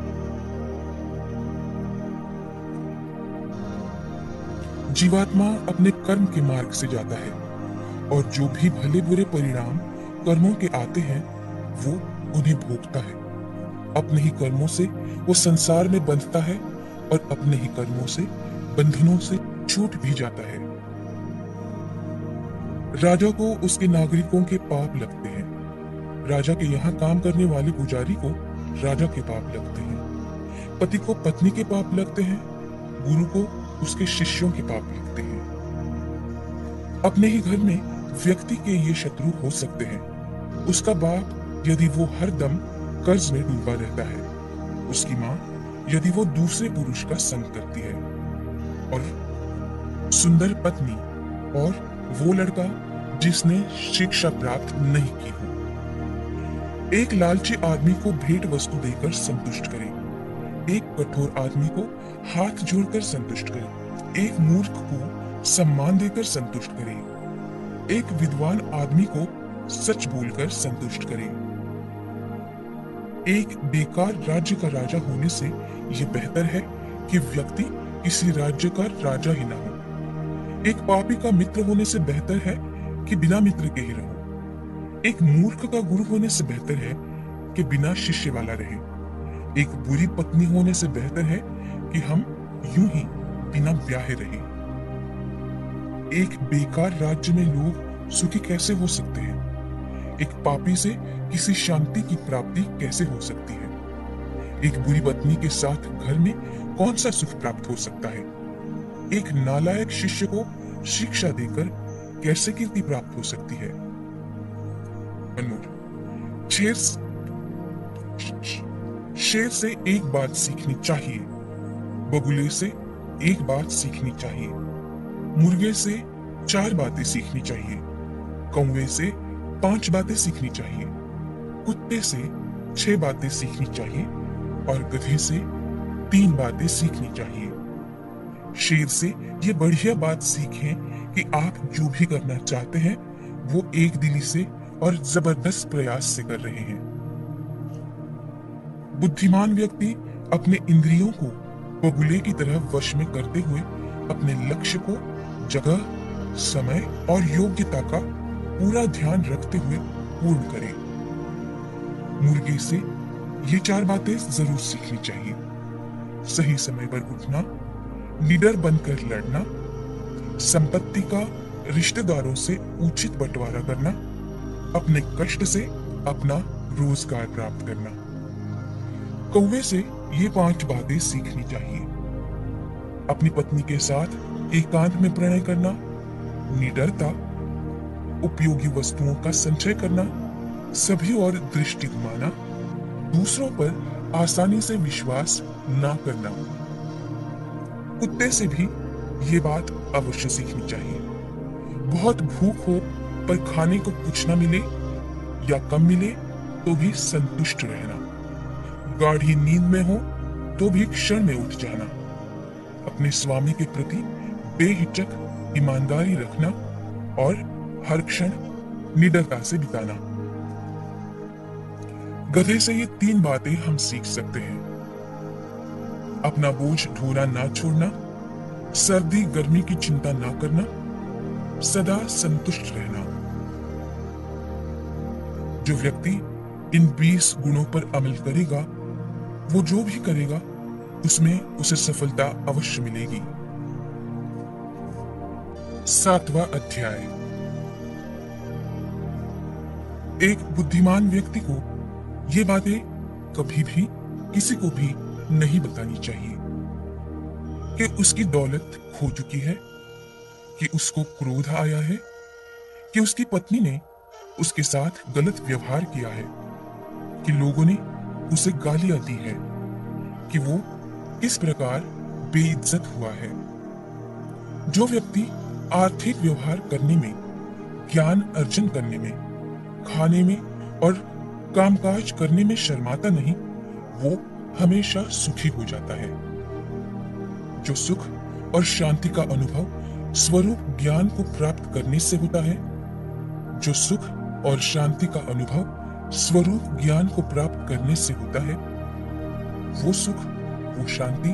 जीवात्मा अपने कर्म के मार्ग से जाता है, और जो भी भले बुरे परिणाम कर्मों के आते हैं वो उन्हें भोगता है। अपने ही कर्मों से वो संसार में बंधता है और अपने ही कर्मों से बंधनों से छूट भी जाता है। राजा को उसके नागरिकों के पाप लगते हैं। राजा के यहाँ काम करने वाले पुजारी को राजा के पाप लगते हैं। पति को पत्नी के पाप लगते हैं। गुरु को उसके शिष्यों के पाप लगते हैं। अपने ही घर में व्यक्ति के ये शत्रु हो सकते हैं। उसका बाप यदि वो हर दम कर्ज में डूबा रहता है, उसकी माँ यदि वो दूसरे पुरुष का संग करती है, और सुंदर पत्नी, और वो लड़का जिसने शिक्षा प्राप्त नहीं की हो। एक लालची आदमी को भेंट वस्तु देकर संतुष्ट करे, एक कठोर आदमी को हाथ जोड़कर संतुष्ट करे, एक मूर्ख को सम्मान देकर संतुष्ट करे, एक विद्वान आदमी को सच बोलकर संतुष्ट करे। एक बेकार राज्य का राजा होने से यह बेहतर है कि व्यक्ति किसी राज्य का राजा ही ना हो। एक पापी का मित्र होने से बेहतर है कि बिना मित्र के ही रहो। एक मूर्ख का गुरु होने से बेहतर है कि बिना शिष्य वाला रहे। एक बुरी पत्नी होने से बेहतर है कि हम यूं ही बिना ब्याहे रहे। एक बेकार राज्य में लोग सुखी कैसे हो सकते हैं? एक पापी से किसी शांति की प्राप्ति कैसे हो सकती है? एक बुरी पत्नी के साथ घर में कौन सा सुख प्राप्त हो सकता है? एक नालायक शिष्य को शिक्षा देकर कैसे कीर्ति प्राप्त हो सकती है? शेर से एक बात सीखनी चाहिए, बगुले से एक बात सीखनी चाहिए, मुर्गे से 4 बातें सीखनी चाहिए, कौवे से 5 बातें सीखनी चाहिए, कुत्ते से 6 बातें सीखनी चाहिए, और गधे से 3 बातें सीखनी चाहिए। शेर से ये बढ़िया बात सीखें कि आप जो भी करना चाहते हैं वो एक दिली से और जबरदस्त प्रयास से कर रहे हैं। बुद्धिमान व्यक्ति अपने इंद्रियों को बगुले की तरह वश में करते हुए अपने लक्ष्य को जगह, समय और योग्यता का पूरा ध्यान रखते हुए पूर्ण करे। मुर्गे से ये 4 बातें जरूर सीखनी चाहिए: सही समय पर उठना, निडर बनकर लड़ना, संपत्ति का रिश्तेदारों से उचित बंटवारा करना, अपने कष्ट से अपना रोजगार प्राप्त करना। कौवे से ये 5 बातें सीखनी चाहिए: अपनी पत्नी के साथ एकांत में प्रणय करना, निडरता, उपयोगी वस्तुओं का संचय करना, सभी और दृष्टि घुमाना, दूसरों पर आसानी से विश्वास ना करना। कुत्ते से भी ये बात अवश्य सीखनी चाहिए: बहुत भूख हो पर खाने को कुछ ना मिले या कम मिले तो भी संतुष्ट रहना, गाढ़ी नींद में हो तो भी क्षण में उठ जाना, अपने स्वामी के प्रति बेहिचक ईमानदारी रखना और हर क्षण निडरता से बिताना। गधे से ये 3 बातें हम सीख सकते हैं: अपना बोझ ढोना ना छोड़ना, सर्दी गर्मी की चिंता ना करना, सदा संतुष्ट रहना। जो व्यक्ति इन 20 गुणों पर अमल करेगा, वो जो भी करेगा उसमें उसे सफलता अवश्य मिलेगी। 7वां अध्याय। एक बुद्धिमान व्यक्ति को ये बातें कभी भी किसी को भी नहीं बतानी चाहिए कि उसकी दौलत खो चुकी है, कि उसको क्रोध आया है, कि उसकी पत्नी ने उसके साथ गलत व्यवहार किया है, कि लोगों ने उसे गालियां दी है, कि वो किस प्रकार बेइज्जत हुआ है। जो व्यक्ति आर्थिक व्यवहार करने में, ज्ञान अर्जन करने में, खाने में और कामकाज करने में शर्माता नहीं, वो हमेशा सुखी हो जाता है। जो सुख और शांति का अनुभव स्वरूप ज्ञान को प्राप्त करने से होता है, जो सुख और शांति का अनुभव स्वरूप ज्ञान को प्राप्त करने से होता है, वो सुख, वो शांति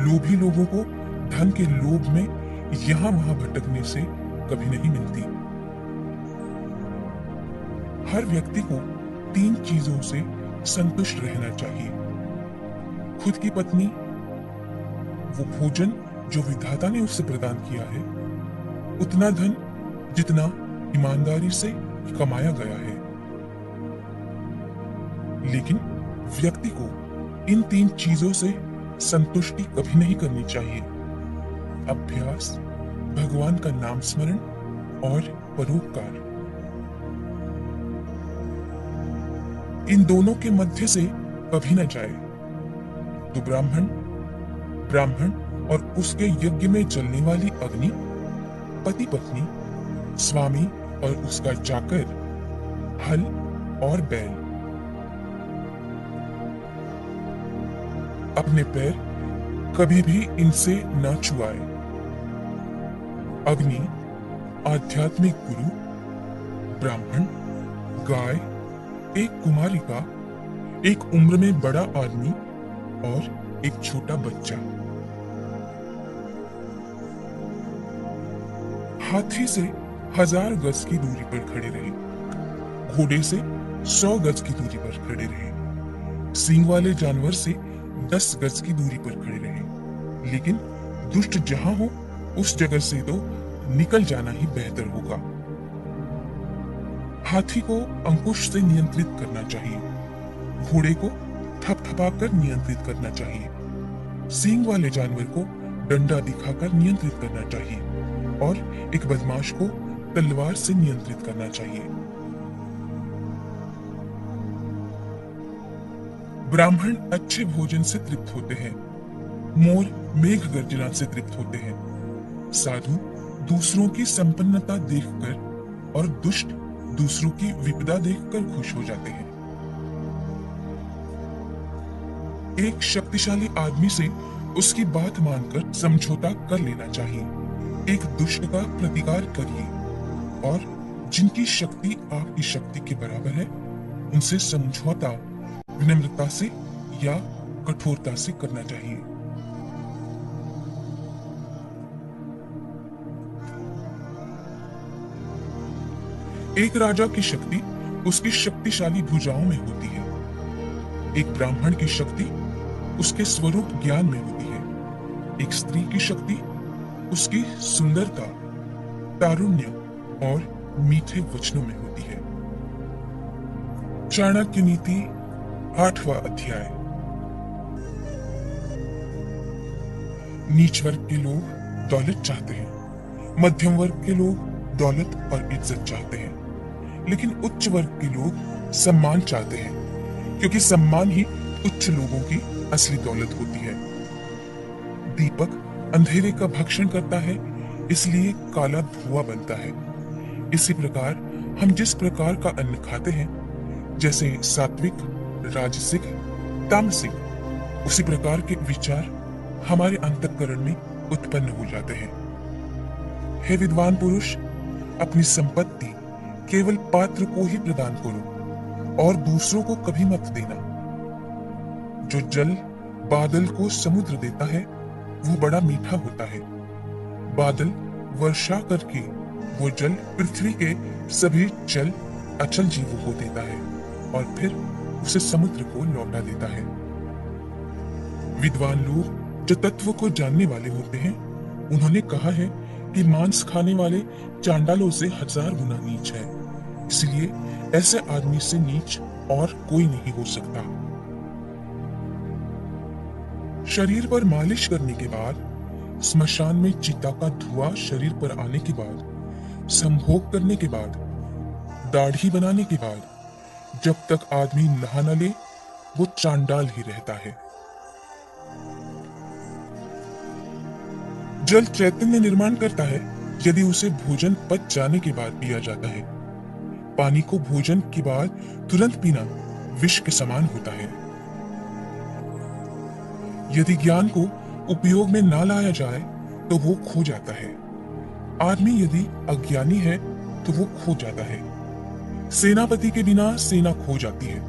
लोभी लोगों को धन के लोभ में यहां वहां भटकने से कभी नहीं मिलती। हर व्यक्ति को 3 चीजों से संतुष्ट रहना चाहिए। खुद की पत्नी, वो भोजन जो विधाता ने उससे प्रदान किया है, उतना धन जितना ईमानदारी से कमाया गया है। लेकिन व्यक्ति को इन 3 चीजों से संतुष्टि कभी नहीं करनी चाहिए। अभ्यास, भगवान का नाम स्मरण और परोपकार। इन दोनों के मध्य से कभी न जाए। तो ब्राह्मण और उसके यज्ञ में जलने वाली अग्नि, पति पत्नी, स्वामी और उसका चाकर, हल और बैल। अपने पैर कभी भी इनसे न छुआए। अग्नि आध्यात्मिक गुरु, ब्राह्मण, गाय, एक कुमारिका, एक उम्र में बड़ा आदमी और एक छोटा बच्चा। हाथी से 1000 गज की दूरी पर खड़े रहे, घोड़े से 100 गज की दूरी पर खड़े रहे, सींग वाले जानवर से 10 गज की दूरी पर खड़े रहे। लेकिन दुष्ट जहां हो उस जगह से तो निकल जाना ही बेहतर होगा। हाथी को अंकुश से नियंत्रित करना चाहिए, घोड़े को थपथपाकर नियंत्रित करना चाहिए, सींग वाले जानवर को डंडा दिखाकर नियंत्रित करना चाहिए और एक बदमाश को तलवार से नियंत्रित करना चाहिए। ब्राह्मण अच्छे भोजन से तृप्त होते हैं, मोर मेघ गर्जना से तृप्त होते हैं, साधु दूसरों की संपन्नता देखकर और दुष्ट दूसरों की विपदा देखकर खुश हो जाते हैं। एक शक्तिशाली आदमी से उसकी बात मानकर समझौता कर लेना चाहिए। एक दुष्ट का प्रतिकार करिए और जिनकी शक्ति आपकी शक्ति के बराबर है उनसे समझौता विनम्रता से या कठोरता से करना चाहिए। एक राजा की शक्ति उसकी शक्तिशाली भुजाओं में होती है। एक ब्राह्मण की शक्ति उसके स्वरूप ज्ञान में होती है। एक स्त्री की शक्ति उसकी सुंदरता, तारुण्य और मीठे वचनों में होती है। चाणक्य नीति 8वां अध्याय। नीच वर्ग के लोग दौलत चाहते हैं, मध्यम वर्ग के लोग दौलत और इज्जत चाहते हैं, लेकिन उच्च वर्ग के लोग सम्मान चाहते हैं, क्योंकि सम्मान ही उच्च लोगों की असली दौलत होती है। दीपक अंधेरे का भक्षण करता है, इसलिए काला धुआं बनता है। इसी प्रकार हम जिस प्रकार का अन्न खाते हैं, जैसे सात्विक, राजसिक, तामसिक, उसी प्रकार के विचार हमारे अंतःकरण में उत्पन्न हो जाते हैं। हे विद्वान पुरुष, अपनी संपत्ति केवल पात्र को ही प्रदान करो और दूसरों को कभी मत देना। जो जल बादल को समुद्र देता है वो बड़ा मीठा होता है। बादल वर्षा करके वो जल पृथ्वी के सभी जल अचल जीवों को देता है और फिर उसे समुद्र को लौटा देता है। विद्वान लोग जो तत्व को जानने वाले होते हैं, उन्होंने कहा है कि मांस खाने वाले चांडालों से 1000 गुना नीच है, इसलिए ऐसे आदमी से नीच और कोई नहीं हो सकता। शरीर पर मालिश करने के बाद, स्मशान में चिता का धुआं शरीर पर आने के बाद, संभोग करने के बाद, दाढ़ी बनाने के बाद, जब तक आदमी नहा न ले, वो चांडाल ही रहता है। जल चैतन्य निर्माण करता है यदि उसे भोजन पच जाने के बाद पिया जाता है। पानी को भोजन के बाद तुरंत पीना विष के समान होता है। यदि ज्ञान को उपयोग में ना लाया जाए तो वो खो जाता है। आदमी यदि अज्ञानी है तो वो खो जाता है। सेनापति के बिना सेना खो जाती है,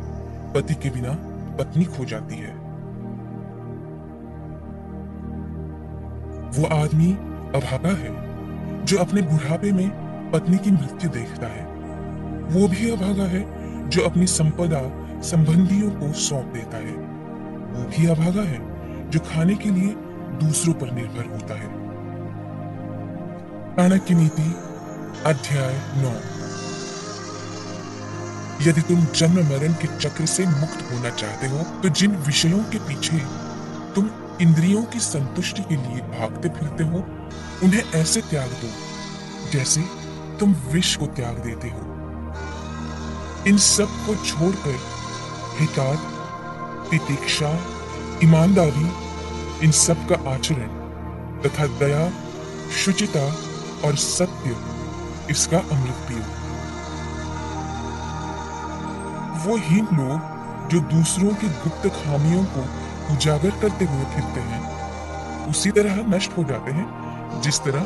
पति के बिना पत्नी खो जाती है। वो आदमी अभागा है जो अपने बुढ़ापे में पत्नी की मृत्यु देखता है। वो भी अभागा है जो अपनी संपदा संबंधियों को सौंप देता है। वो भी अभागा है जो खाने के लिए दूसरों पर निर्भर होता है। चाणक्य नीति अध्याय 9। यदि तुम जन्म मरण के चक्र से मुक्त होना चाहते हो तो जिन विषयों के पीछे तुम इंद्रियों की संतुष्टि के लिए भागते फिरते हो, उन्हें ऐसे त्याग दो जैसे तुम विष को त्याग देते हो। इन सब को छोड़कर हितार्थ, तितिक्षा, ईमानदारी, इन सब का आचरण तथा दया, शुचिता और सत्य, इसका अमृत पियो। वो हीन लोग जो दूसरों की गुप्त खामियों को उजागर करते हुए फिरते हैं, उसी तरह नष्ट हो जाते हैं जिस तरह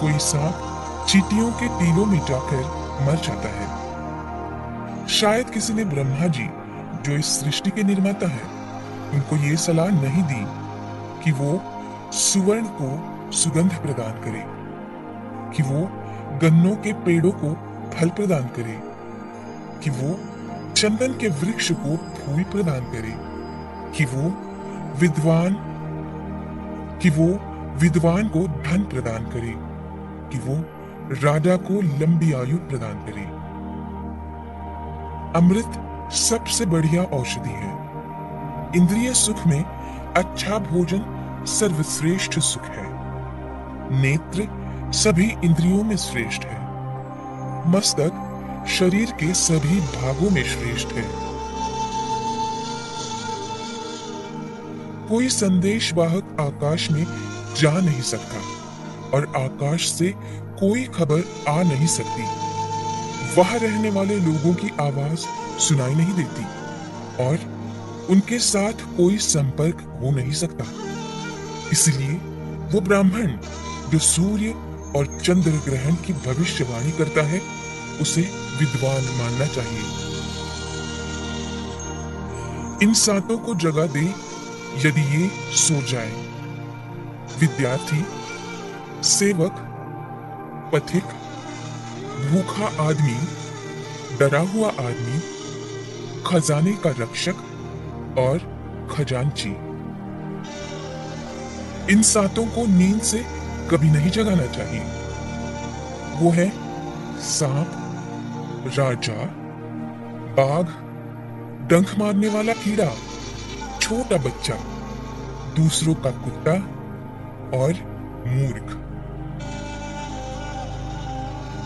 कोई सांप चींटियों के टीलों में जाकर मर जाता है। शायद किसी ने ब्रह्मा जी, जो इस सृष्टि के निर्माता है, उनको ये सलाह नहीं दी कि वो सुवर्ण को सुगंध प्रदान करे, कि वो गन्नों के पेड़ों को फल प्रदान करे, कि वो चंदन के वृक्ष को फूल प्रदान करे, कि वो विद्वान को धन प्रदान करे, कि वो राजा को लंबी आयु प्रदान करे। अमृत सबसे बढ़िया औषधि है। इंद्रिय सुख में अच्छा भोजन सर्वश्रेष्ठ सुख है। नेत्र सभी इंद्रियों में श्रेष्ठ है। मस्तक शरीर के सभी भागों में श्रेष्ठ है। कोई संदेशवाहक आकाश में जा नहीं सकता और आकाश से कोई खबर आ नहीं सकती। वहां रहने वाले लोगों की आवाज सुनाई नहीं देती और उनके साथ कोई संपर्क हो नहीं सकता। इसलिए वो ब्राह्मण जो सूर्य और चंद्र ग्रहण की भविष्यवाणी करता है, उसे विद्वान मानना चाहिए। इन सातों को जगा दे यदि ये सो जाए। विद्यार्थी, सेवक, पथिक, भूखा आदमी, डरा हुआ आदमी, खजाने का रक्षक और खजांची। इन सातों को नींद से कभी नहीं जगाना चाहिए। वो है सांप, राजा, बाघ, डंक मारने वाला कीड़ा, छोटा बच्चा, दूसरों का कुत्ता और मूर्ख।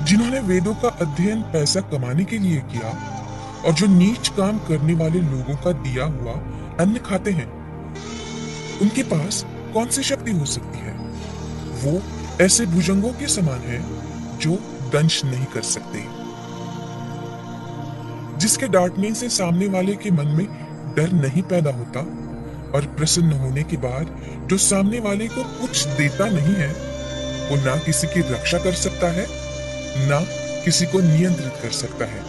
जिन्होंने वेदों का अध्ययन पैसा कमाने के लिए किया और जो नीच काम करने वाले लोगों का दिया हुआ अन्न खाते हैं, उनके पास कौन सी शक्ति हो सकती है? वो ऐसे भुजंगों के समान है जो दंश नहीं कर सकते, जिसके डांटने से सामने वाले के मन में डर नहीं पैदा होता और प्रसन्न होने के बाद जो सामने वाले को कुछ देता नहीं है, वो ना किसी की रक्षा कर सकता है, ना किसी को नियंत्रित कर सकता है।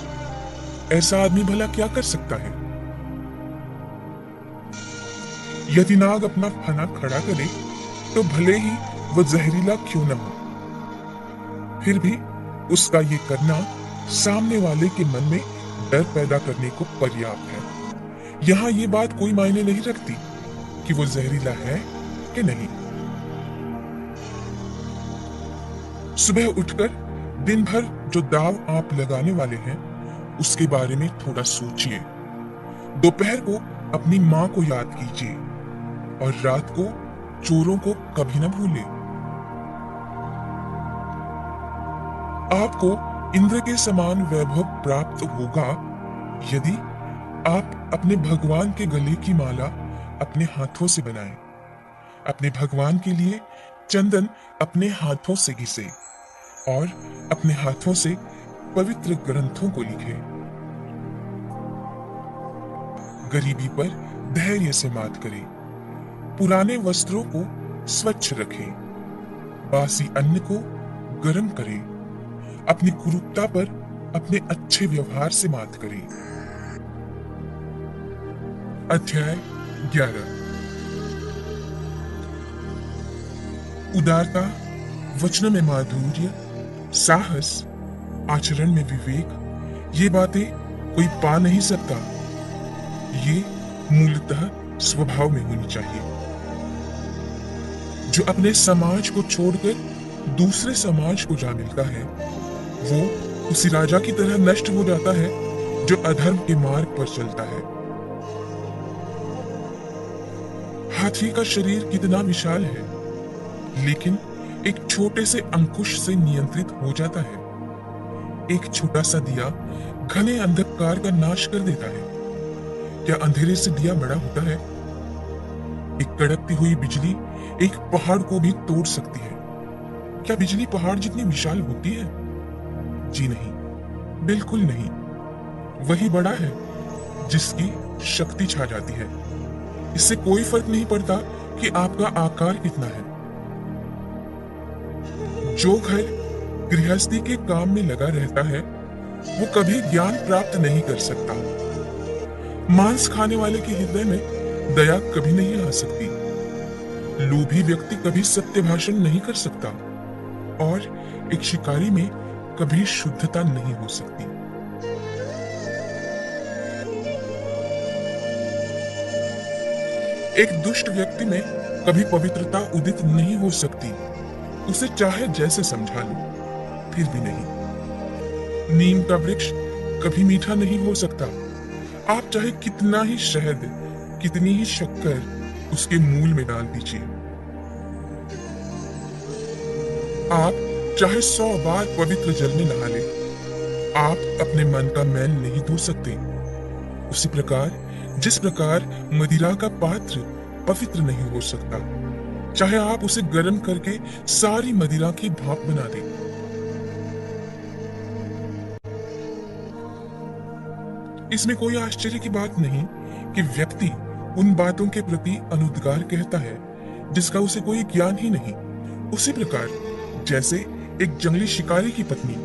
ऐसा आदमी भला क्या कर सकता है? यदि नाग अपना फना खड़ा करे तो भले ही वह जहरीला क्यों न हो, फिर भी उसका ये करना सामने वाले के मन में डर पैदा करने को पर्याप्त है। यहाँ ये बात कोई मायने नहीं रखती कि वो जहरीला है कि नहीं। सुबह उठकर दिन भर जो दाव आप लगाने वाले हैं उसके बारे में थोड़ा सोचिए। दोपहर को अपनी माँ को याद कीजिए और रात को चोरों को कभी न भूलें। आपको इंद्र के समान वैभव प्राप्त होगा यदि आप अपने भगवान के गले की माला अपने हाथों से बनाएं, अपने भगवान के लिए चंदन अपने हाथों से घिसे और अपने हाथों से पवित्र ग्रंथों को लिखें। गरीबी पर धैर्य से मात करें, पुराने वस्त्रों को स्वच्छ रखें, बासी अन्न को गर्म करें, अपनी कुरूपता पर अपने अच्छे व्यवहार से मात करें। अध्याय 11। उदारता, वचन में माधुर्य, साहस, आचरण में विवेक, ये बातें कोई पा नहीं सकता। ये मूलतः स्वभाव में होनी चाहिए। जो अपने समाज को छोड़कर दूसरे समाज को जा मिलता है वो उसी राजा की तरह नष्ट हो जाता है जो अधर्म के मार्ग पर चलता है। हाथी का शरीर कितना विशाल है लेकिन एक छोटे से अंकुश से नियंत्रित हो जाता है। एक छोटा सा दिया घने अंधकार का नाश कर देता है। क्या अंधेरे से दिया बड़ा होता है? एक कड़कती हुई बिजली एक पहाड़ को भी तोड़ सकती है। क्या बिजली पहाड़ जितनी विशाल होती है? जी नहीं, बिल्कुल नहीं। वही बड़ा है जिसकी शक्ति छा जाती है। इससे कोई फर्क नहीं पड़ता कि आपका आकार कितना है। जो घर गृहस्थी के काम में लगा रहता है वो कभी ज्ञान प्राप्त नहीं कर सकता। मांस खाने वाले के हृदय में दया कभी नहीं आ सकती। लोभी व्यक्ति कभी सत्य भाषण नहीं कर सकता और एक शिकारी में कभी शुद्धता नहीं हो सकती। एक दुष्ट व्यक्ति में कभी पवित्रता उदित नहीं हो सकती। उसे चाहे जैसे समझा लो फिर भी नहीं। नीम का वृक्ष कभी मीठा नहीं हो सकता। आप चाहे कितना ही शहद, कितनी ही शक्कर उसके मूल में डाल दीजिए। आप चाहे 100 बार पवित्र जल में नहा ले, आप अपने मन का मैल नहीं धो सकते। उसी प्रकार जिस प्रकार मदिरा का पात्र पवित्र नहीं हो सकता, चाहे आप उसे गर्म करके सारी मदिरा की भाप बना दें। इसमें कोई आश्चर्य की बात नहीं कि व्यक्ति उन बातों के प्रति अनुद्गार कहता है जिसका उसे कोई ज्ञान ही नहीं। उसी प्रकार जैसे एक जंगली शिकारी की पत्नी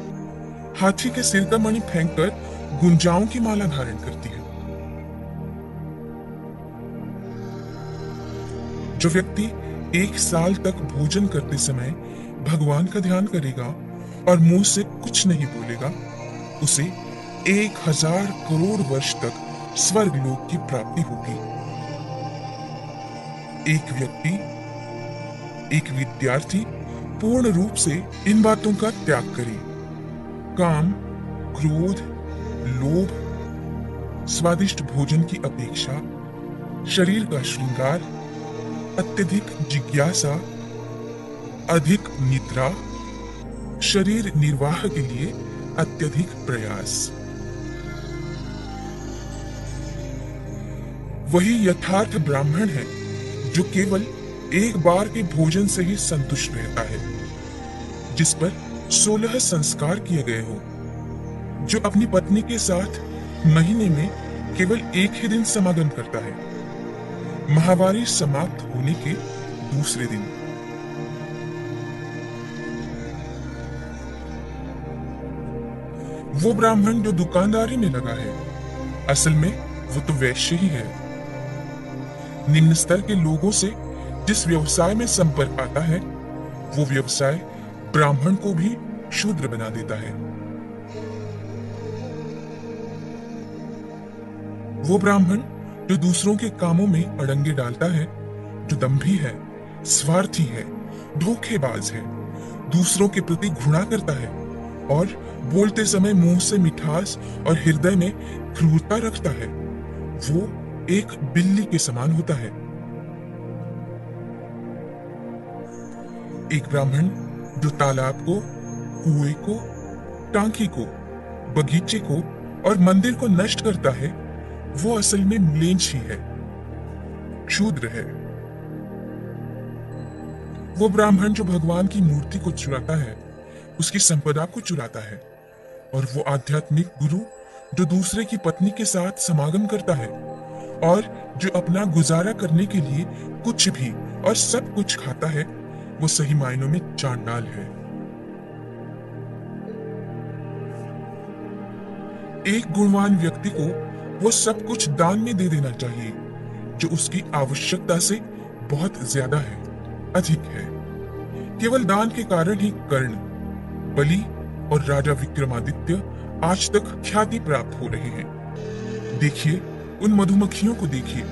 हाथी के सिर का मणि फेंककर गुंजाओं की माला धारण करती है। जो व्यक्ति 1 साल तक भोजन करते समय भगवान का ध्यान करेगा और मुंह से कुछ नहीं बोलेगा, उसे 1000 करोड़ वर्ष तक स्वर्ग लोक की प्राप्ति होगी। एक विद्यार्थी पूर्ण रूप से इन बातों का त्याग करे। काम, क्रोध, लोभ, स्वादिष्ट भोजन की अपेक्षा, शरीर का श्रृंगार, अत्यधिक जिज्ञासा, अधिक निद्रा, शरीर निर्वाह के लिए अत्यधिक प्रयास, वही यथार्थ ब्राह्मण है जो केवल एक बार के भोजन से ही संतुष्ट रहता है, जिस पर 16 संस्कार किए गए हो, जो अपनी पत्नी के साथ महीने में केवल एक ही दिन समागम करता है, महावारी समाप्त होने के दूसरे दिन। वो ब्राह्मण जो दुकानदारी में लगा है, असल में वो तो वैश्य ही है। निम्न स्तर के लोगों से जिस व्यवसाय में संपर्क आता है, वो व्यवसाय ब्राह्मण को भी शूद्र बना देता है। वो ब्राह्मण जो दूसरों के कामों में अड़ंगे डालता है, जो दंभी है, स्वार्थी है, धोखेबाज है, दूसरों के प्रति घृणा करता है और बोलते समय मुंह से मिठास और हृदय में क्रूरता रखता है, वो एक बिल्ली के समान होता है। एक ब्राह्मण जो तालाब को, कुएं को, टांकी को, बगीचे को और मंदिर को नष्ट करता है, वो असल में म्लेच्छ ही है, शूद्र है। वो ब्राह्मण जो भगवान की मूर्ति को चुराता है, उसकी संपदा को चुराता है, और वो आध्यात्मिक गुरु जो दूसरे की पत्नी के साथ समागम करता है और जो अपना गुजारा करने के लिए कुछ भी और सब कुछ खाता है, वो सही मायनों में चांडाल है। एक गुणवान व्यक्ति को वो सब कुछ दान में दे देना चाहिए जो उसकी आवश्यकता से बहुत ज्यादा है, अधिक है। केवल दान के कारण ही कर्ण, बलि और राजा विक्रमादित्य आज तक ख्याति प्राप्त हो रहे हैं। देखिए उन मधुमक्खियों को देखिए,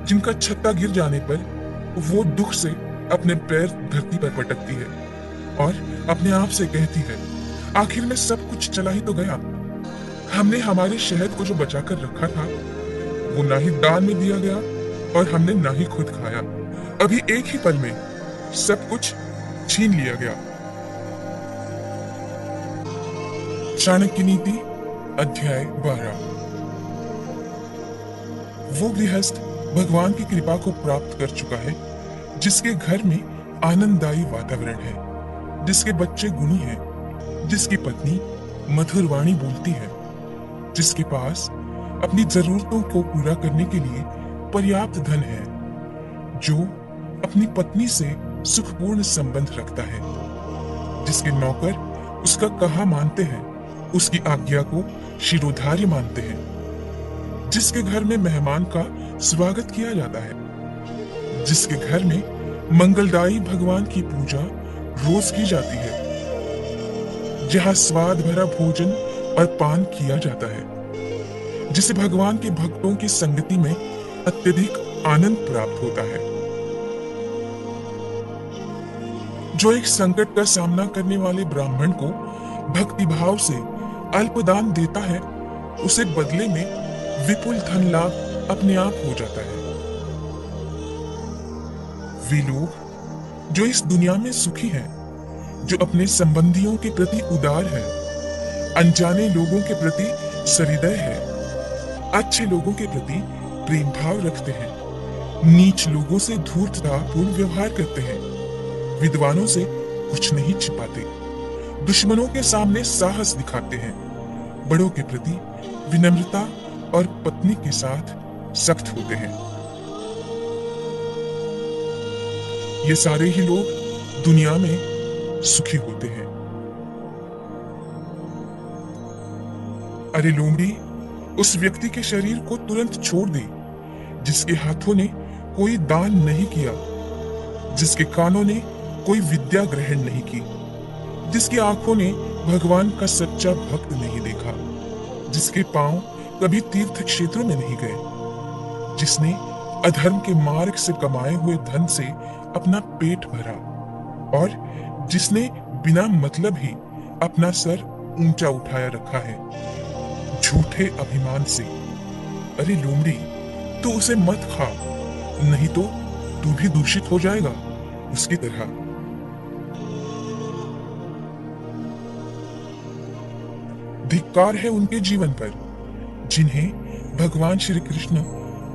जिनका छत्ता गिर जाने पर वो दुख से अपने पैर धरती पर पटकती है और अपने आप से कहती है, आखिर में सब कुछ चला ही तो गया। हमने हमारे शहद को जो बचा कर रखा था वो ना ही दान में दिया गया और हमने ना ही खुद खाया। अभी एक ही पल में सब कुछ छीन लिया गया। चाणक्य नीति अध्याय 12। वो गृहस्थ भगवान की कृपा को प्राप्त कर चुका है, जिसके घर में आनंददायी वातावरण है, जिसके बच्चे गुणी हैं, जिसकी पत्नी मधुर वाणी बोलती है, जिसके पास अपनी जरूरतों को पूरा करने के लिए पर्याप्त धन है, जो अपनी पत्नी से सुखपूर्ण संबंध रखता है, जिसके नौकर उसका कहा मानते हैं, उसकी आज्ञा को शिरोधार्य मानते हैं, जिसके घर में मेहमान का स्वागत किया जाता है, जिसके घर में मंगलदायी भगवान की पूजा रोज की जाती है, जहां स्वाद भरा भोजन और पान किया जाता है, जिसे भगवान के भक्तों की संगति में अत्यधिक आनंद प्राप्त होता है, जो एक संकट का सामना करने वाले ब्राह्मण को भक्ति भाव से अल्पदान देता है, उसे बदले में विपुल धन लाभ अपने आप हो जाता है। वे लोग जो इस दुनिया में सुखी हैं, जो अपने संबंधियों के प्रति उदार हैं, अनजाने लोगों के प्रति सहृदय है, अच्छे लोगों के प्रति प्रेम भाव रखते हैं, नीच लोगों से धूर्ततापूर्ण व्यवहार करते हैं, विद्वानों से कुछ नहीं छिपाते, दुश्मनों के सामने साहस दिखाते हैं, बड़ों के प्रति विनम्रता और पत्नी के साथ सख्त होते हैं। ये सारे ही लोग दुनिया में सुखी होते हैं। अरे लोमड़ी, उस व्यक्ति के शरीर को तुरंत छोड़ दे जिसके हाथों ने कोई दान नहीं किया, जिसके कानों ने कोई विद्या ग्रहण नहीं की, जिसकी आंखों ने भगवान का सच्चा भक्त नहीं देखा, जिसके पांव कभी तीर्थ क्षेत्रों में नहीं गए, जिसने अधर्म के मार्ग से कमाए हुए धन से अपना पेट भरा और जिसने बिना मतलब ही अपना सर ऊंचा उठाया रखा है झूठे अभिमान से। अरे लोमड़ी, तू उसे मत खा, नहीं तो तू भी दूषित हो जाएगा उसकी तरह। धिक्कार है उनके जीवन पर जिन्हें भगवान श्री कृष्ण,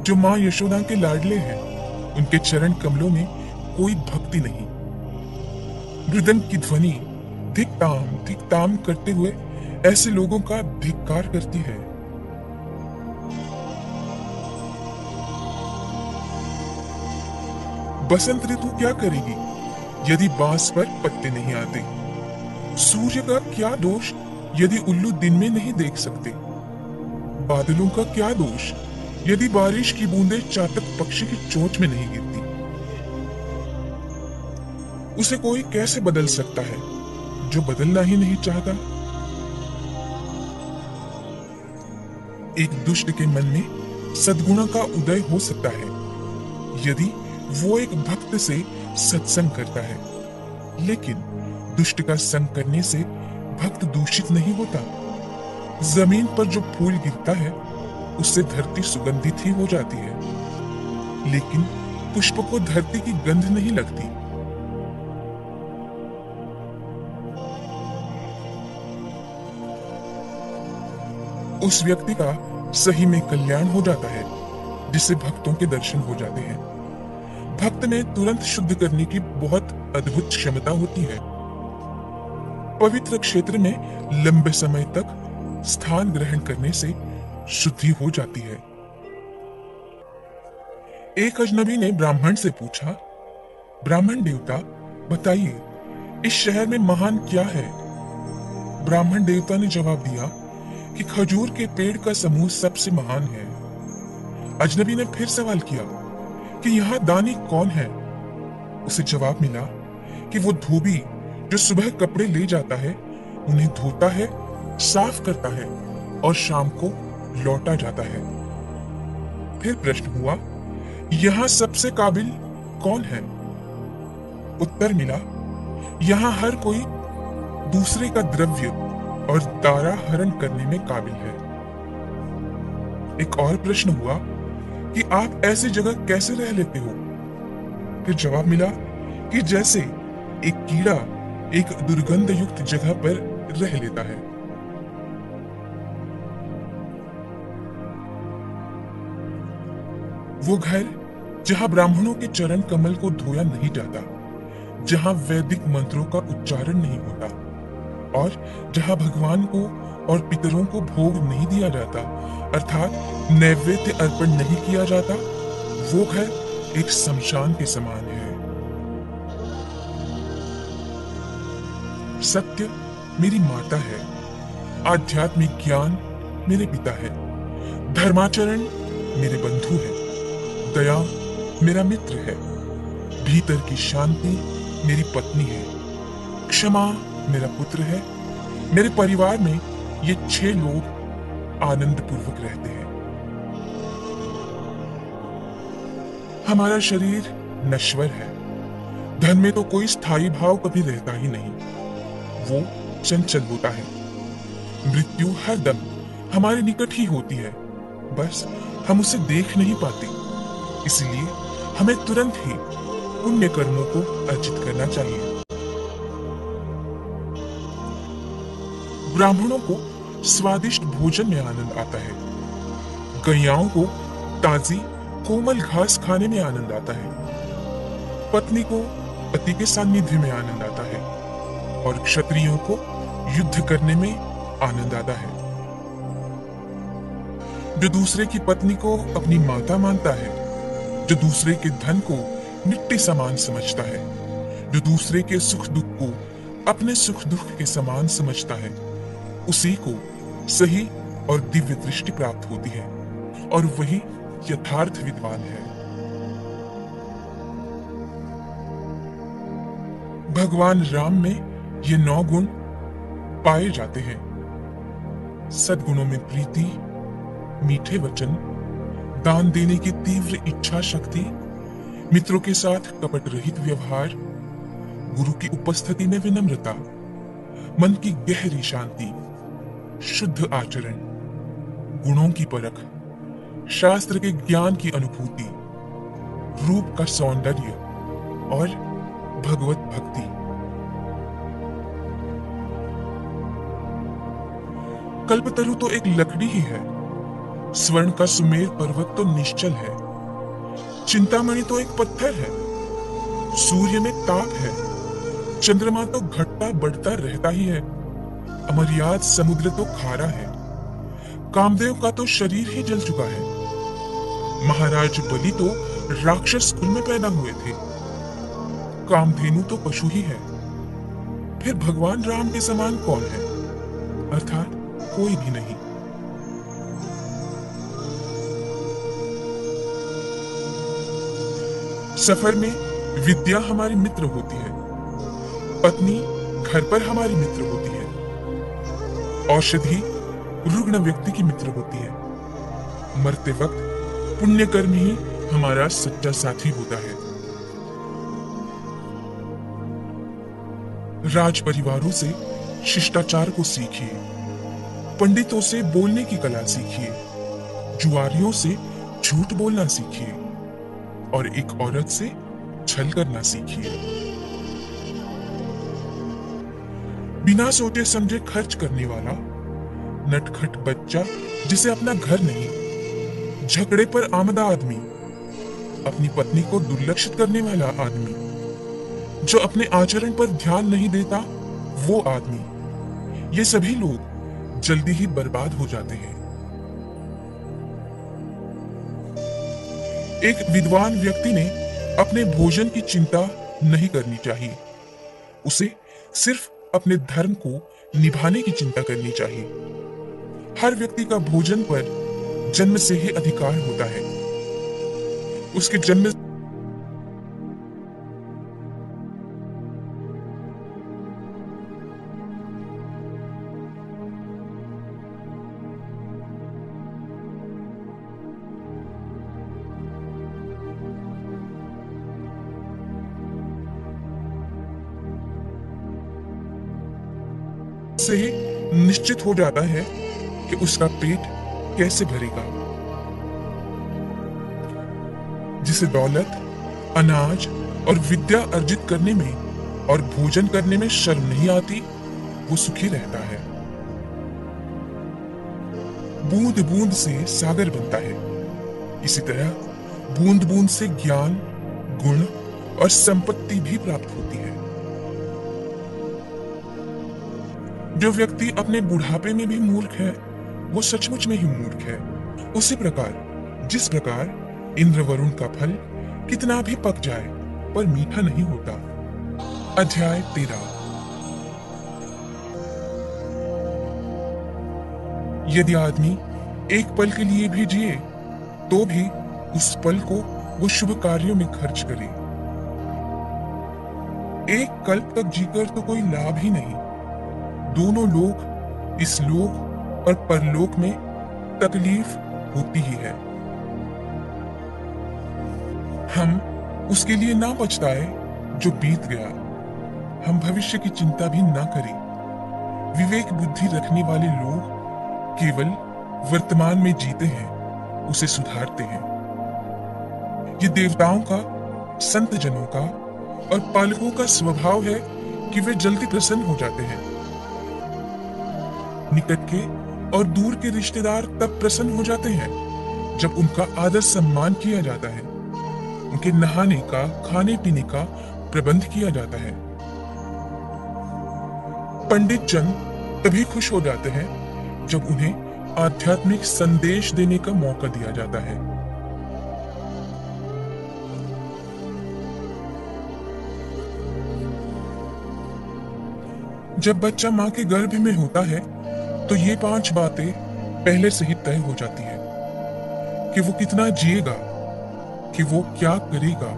जो मां यशोदा के लाडले हैं, उनके चरण कमलों में कोई भक्ति नहीं। मृदंग की ध्वनि धिक ताम करते हुए ऐसे लोगों का धिक्कार करती है। बसंत ऋतु क्या करेगी यदि बांस पर पत्ते नहीं आते? सूर्य का क्या दोष यदि उल्लू दिन में नहीं देख सकते? बादलों का क्या दोष यदि बारिश की बूंदें चातक पक्षी की चोंच में नहीं गिरती? उसे कोई कैसे बदल सकता है जो बदलना ही नहीं चाहता। एक दुष्ट के मन में सद्गुणों का उदय हो सकता है यदि वो एक भक्त से सत्संग करता है, लेकिन दुष्ट का संग करने से भक्त दूषित नहीं होता। जमीन पर जो फूल गिरता है उससे धरती सुगंधित ही हो जाती है, लेकिन पुष्प को धरती की गंध नहीं लगती। उस व्यक्ति का सही में कल्याण हो जाता है जिससे भक्तों के दर्शन हो जाते हैं। भक्त में तुरंत शुद्ध करने की बहुत अद्भुत क्षमता होती है। पवित्र क्षेत्र में लंबे समय तक स्थान ग्रहण करने से शुद्धि हो जाती है। एक अजनबी ने ब्राह्मण से पूछा, ब्राह्मण देवता बताइए, इस शहर में महान क्या है? ब्राह्मण देवता ने जवाब दिया कि खजूर के पेड़ का समूह सबसे महान है। अजनबी ने फिर सवाल किया कि यहाँ दानी कौन है? उसे जवाब मिला कि वो धोबी जो सुबह कपड़े ले जाता है, उन्हें धोता है, साफ करता है और शाम को लौटा जाता है। फिर प्रश्न हुआ, यहाँ सबसे काबिल कौन है? उत्तर मिला, यहाँ हर कोई दूसरे का द्रव्य और दारा हरण करने में काबिल है। एक और प्रश्न हुआ कि आप ऐसी जगह कैसे रह लेते हो? फिर जवाब मिला कि जैसे एक कीड़ा एक दुर्गंध युक्त जगह पर रह लेता है। वो घर जहां ब्राह्मणों के चरण कमल को धोया नहीं जाता, जहां वैदिक मंत्रों का उच्चारण नहीं होता और जहां भगवान को और पितरों को भोग नहीं दिया जाता, अर्थात नैवेद्य अर्पण नहीं किया जाता, वो घर एक शमशान के समान है। सत्य मेरी माता है, आध्यात्मिक ज्ञान मेरे पिता है, धर्माचरण मेरे बंधु है, दया मेरा मित्र है, भीतर की शांति मेरी पत्नी है, क्षमा मेरा पुत्र है। मेरे परिवार में ये 6 लोग आनंद पूर्वक रहते हैं। हमारा शरीर नश्वर है, धन में तो कोई स्थायी भाव कभी रहता ही नहीं, वो चंचल होता है। मृत्यु हर दम हमारे निकट ही होती है, बस हम उसे देख नहीं पाते। इसलिए हमें तुरंत ही पुण्य कर्मों को अर्जित करना चाहिए। ब्राह्मणों को स्वादिष्ट भोजन में आनंद आता है, गैयाओं को ताजी कोमल घास खाने में आनंद आता है, पत्नी को पति के सानिध्य में आनंद आता है और क्षत्रियों को युद्ध करने में आनंद आता है। जो दूसरे की पत्नी को अपनी माता मानता है, जो दूसरे के धन को मिट्टी समान समझता है, जो दूसरे के सुख दुख को अपने सुख दुख के समान समझता है, उसी को सही और दिव्य दृष्टि प्राप्त होती है और वही यथार्थ विद्वान है। भगवान राम में ये 9 गुण पाए जाते हैं। सद्गुणों में प्रीति, मीठे वचन, दान देने की तीव्र इच्छा शक्ति, मित्रों के साथ कपट रहित व्यवहार, गुरु की उपस्थिति में विनम्रता, मन की गहरी शांति, शुद्ध आचरण, गुणों की परख, शास्त्र के ज्ञान की अनुभूति, रूप का सौंदर्य और भगवत भक्ति। कल्पतरु तो एक लकड़ी ही है, स्वर्ण का सुमेर पर्वत तो निश्चल है, चिंतामणि तो एक पत्थर है, सूर्य में ताप है, चंद्रमा तो घटता बढ़ता रहता ही है, अमर्याद समुद्र तो खारा है, कामदेव का तो शरीर ही जल चुका है, महाराज बलि तो राक्षस कुल में पैदा हुए थे, कामधेनु तो पशु ही है, फिर भगवान राम के समान कौन है? अर्थात कोई भी नहीं। सफर में विद्या हमारी मित्र होती है, पत्नी घर पर हमारी मित्र होती है। औषधि रुग्ण व्यक्ति की मित्र होती है। मरते वक्त पुण्य कर्म ही हमारा सच्चा साथी होता है। राज परिवारों से शिष्टाचार को सीखिए, पंडितों से बोलने की कला सीखिए, जुआरियों से झूठ बोलना सीखिए और एक औरत से छल करना सीखिए। बिना सोचे समझे खर्च करने वाला नटखट बच्चा जिसे अपना घर नहीं, झगड़े पर आमदा आदमी, अपनी पत्नी को दुर्लक्षित करने वाला आदमी, जो अपने आचरण पर ध्यान नहीं देता वो आदमी, ये सभी लोग जल्दी ही बर्बाद हो जाते हैं। एक विद्वान व्यक्ति ने अपने भोजन की चिंता नहीं करनी चाहिए। उसे सिर्फ अपने धर्म को निभाने की चिंता करनी चाहिए। हर व्यक्ति का भोजन पर जन्म से ही अधिकार होता है। उसके जन्म से ही निश्चित हो जाता है कि उसका पेट कैसे भरेगा। जिसे दौलत, अनाज और विद्या अर्जित करने में और भोजन करने में शर्म नहीं आती, वो सुखी रहता है। बूंद बूंद से सागर बनता है। इसी तरह बूंद बूंद से ज्ञान, गुण और संपत्ति भी प्राप्त होती है। जो व्यक्ति अपने बुढ़ापे में भी मूर्ख है, वो सचमुच में ही मूर्ख है। उसी प्रकार जिस प्रकार इंद्र वरुण का फल कितना भी पक जाए पर मीठा नहीं होता। अध्याय 13। यदि आदमी एक पल के लिए भी जिए तो भी उस पल को वो शुभ कार्यों में खर्च करे। एक कल्प तक जीकर तो कोई लाभ ही नहीं। दोनों लोग, इस लोक और परलोक में तकलीफ होती ही है। हम उसके लिए ना पछताए जो बीत गया। हम भविष्य की चिंता भी ना करें। विवेक बुद्धि रखने वाले लोग केवल वर्तमान में जीते हैं, उसे सुधारते हैं। ये देवताओं का, संत जनों का और पालकों का स्वभाव है कि वे जल्दी प्रसन्न हो जाते हैं। निकट के और दूर के रिश्तेदार तब प्रसन्न हो जाते हैं जब उनका आदर सम्मान किया जाता है, उनके नहाने का, खाने पीने का प्रबंध किया जाता है। पंडित जन तभी खुश हो जाते हैं जब उन्हें आध्यात्मिक संदेश देने का मौका दिया जाता है। जब बच्चा मां के गर्भ में होता है तो ये 5 बातें पहले से ही तय हो जाती है कि वो कितना जिएगा, कि वो क्या करेगा,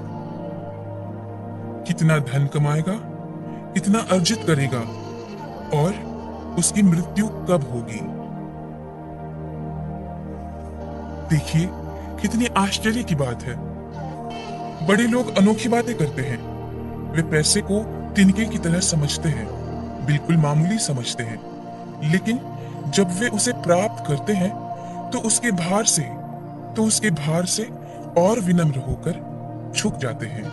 कितना धन कमाएगा, कितना अर्जित करेगा और उसकी मृत्यु कब होगी। देखिए कितनी आश्चर्य की बात है। बड़े लोग अनोखी बातें करते हैं। वे पैसे को तिनके की तरह समझते हैं, बिल्कुल मामूली समझते हैं, लेकिन जब वे उसे प्राप्त करते हैं तो उसके भार से और विनम्र होकर झुक जाते हैं।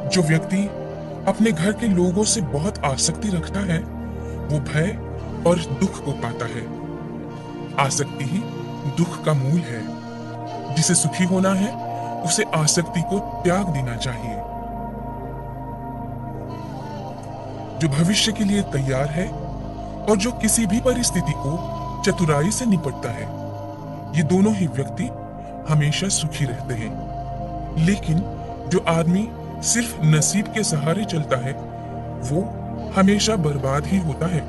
जो व्यक्ति अपने घर के लोगों से बहुत आसक्ति रखता है वो भय और दुख को पाता है। आसक्ति ही दुख का मूल है। जिसे सुखी होना है उसे आसक्ति को त्याग देना चाहिए। जो भविष्य के लिए तैयार है और जो किसी भी परिस्थिति को चतुराई से निपटता है, ये दोनों ही व्यक्ति हमेशा सुखी रहते हैं। लेकिन जो आदमी सिर्फ नसीब के सहारे चलता है वो हमेशा बर्बाद ही होता है।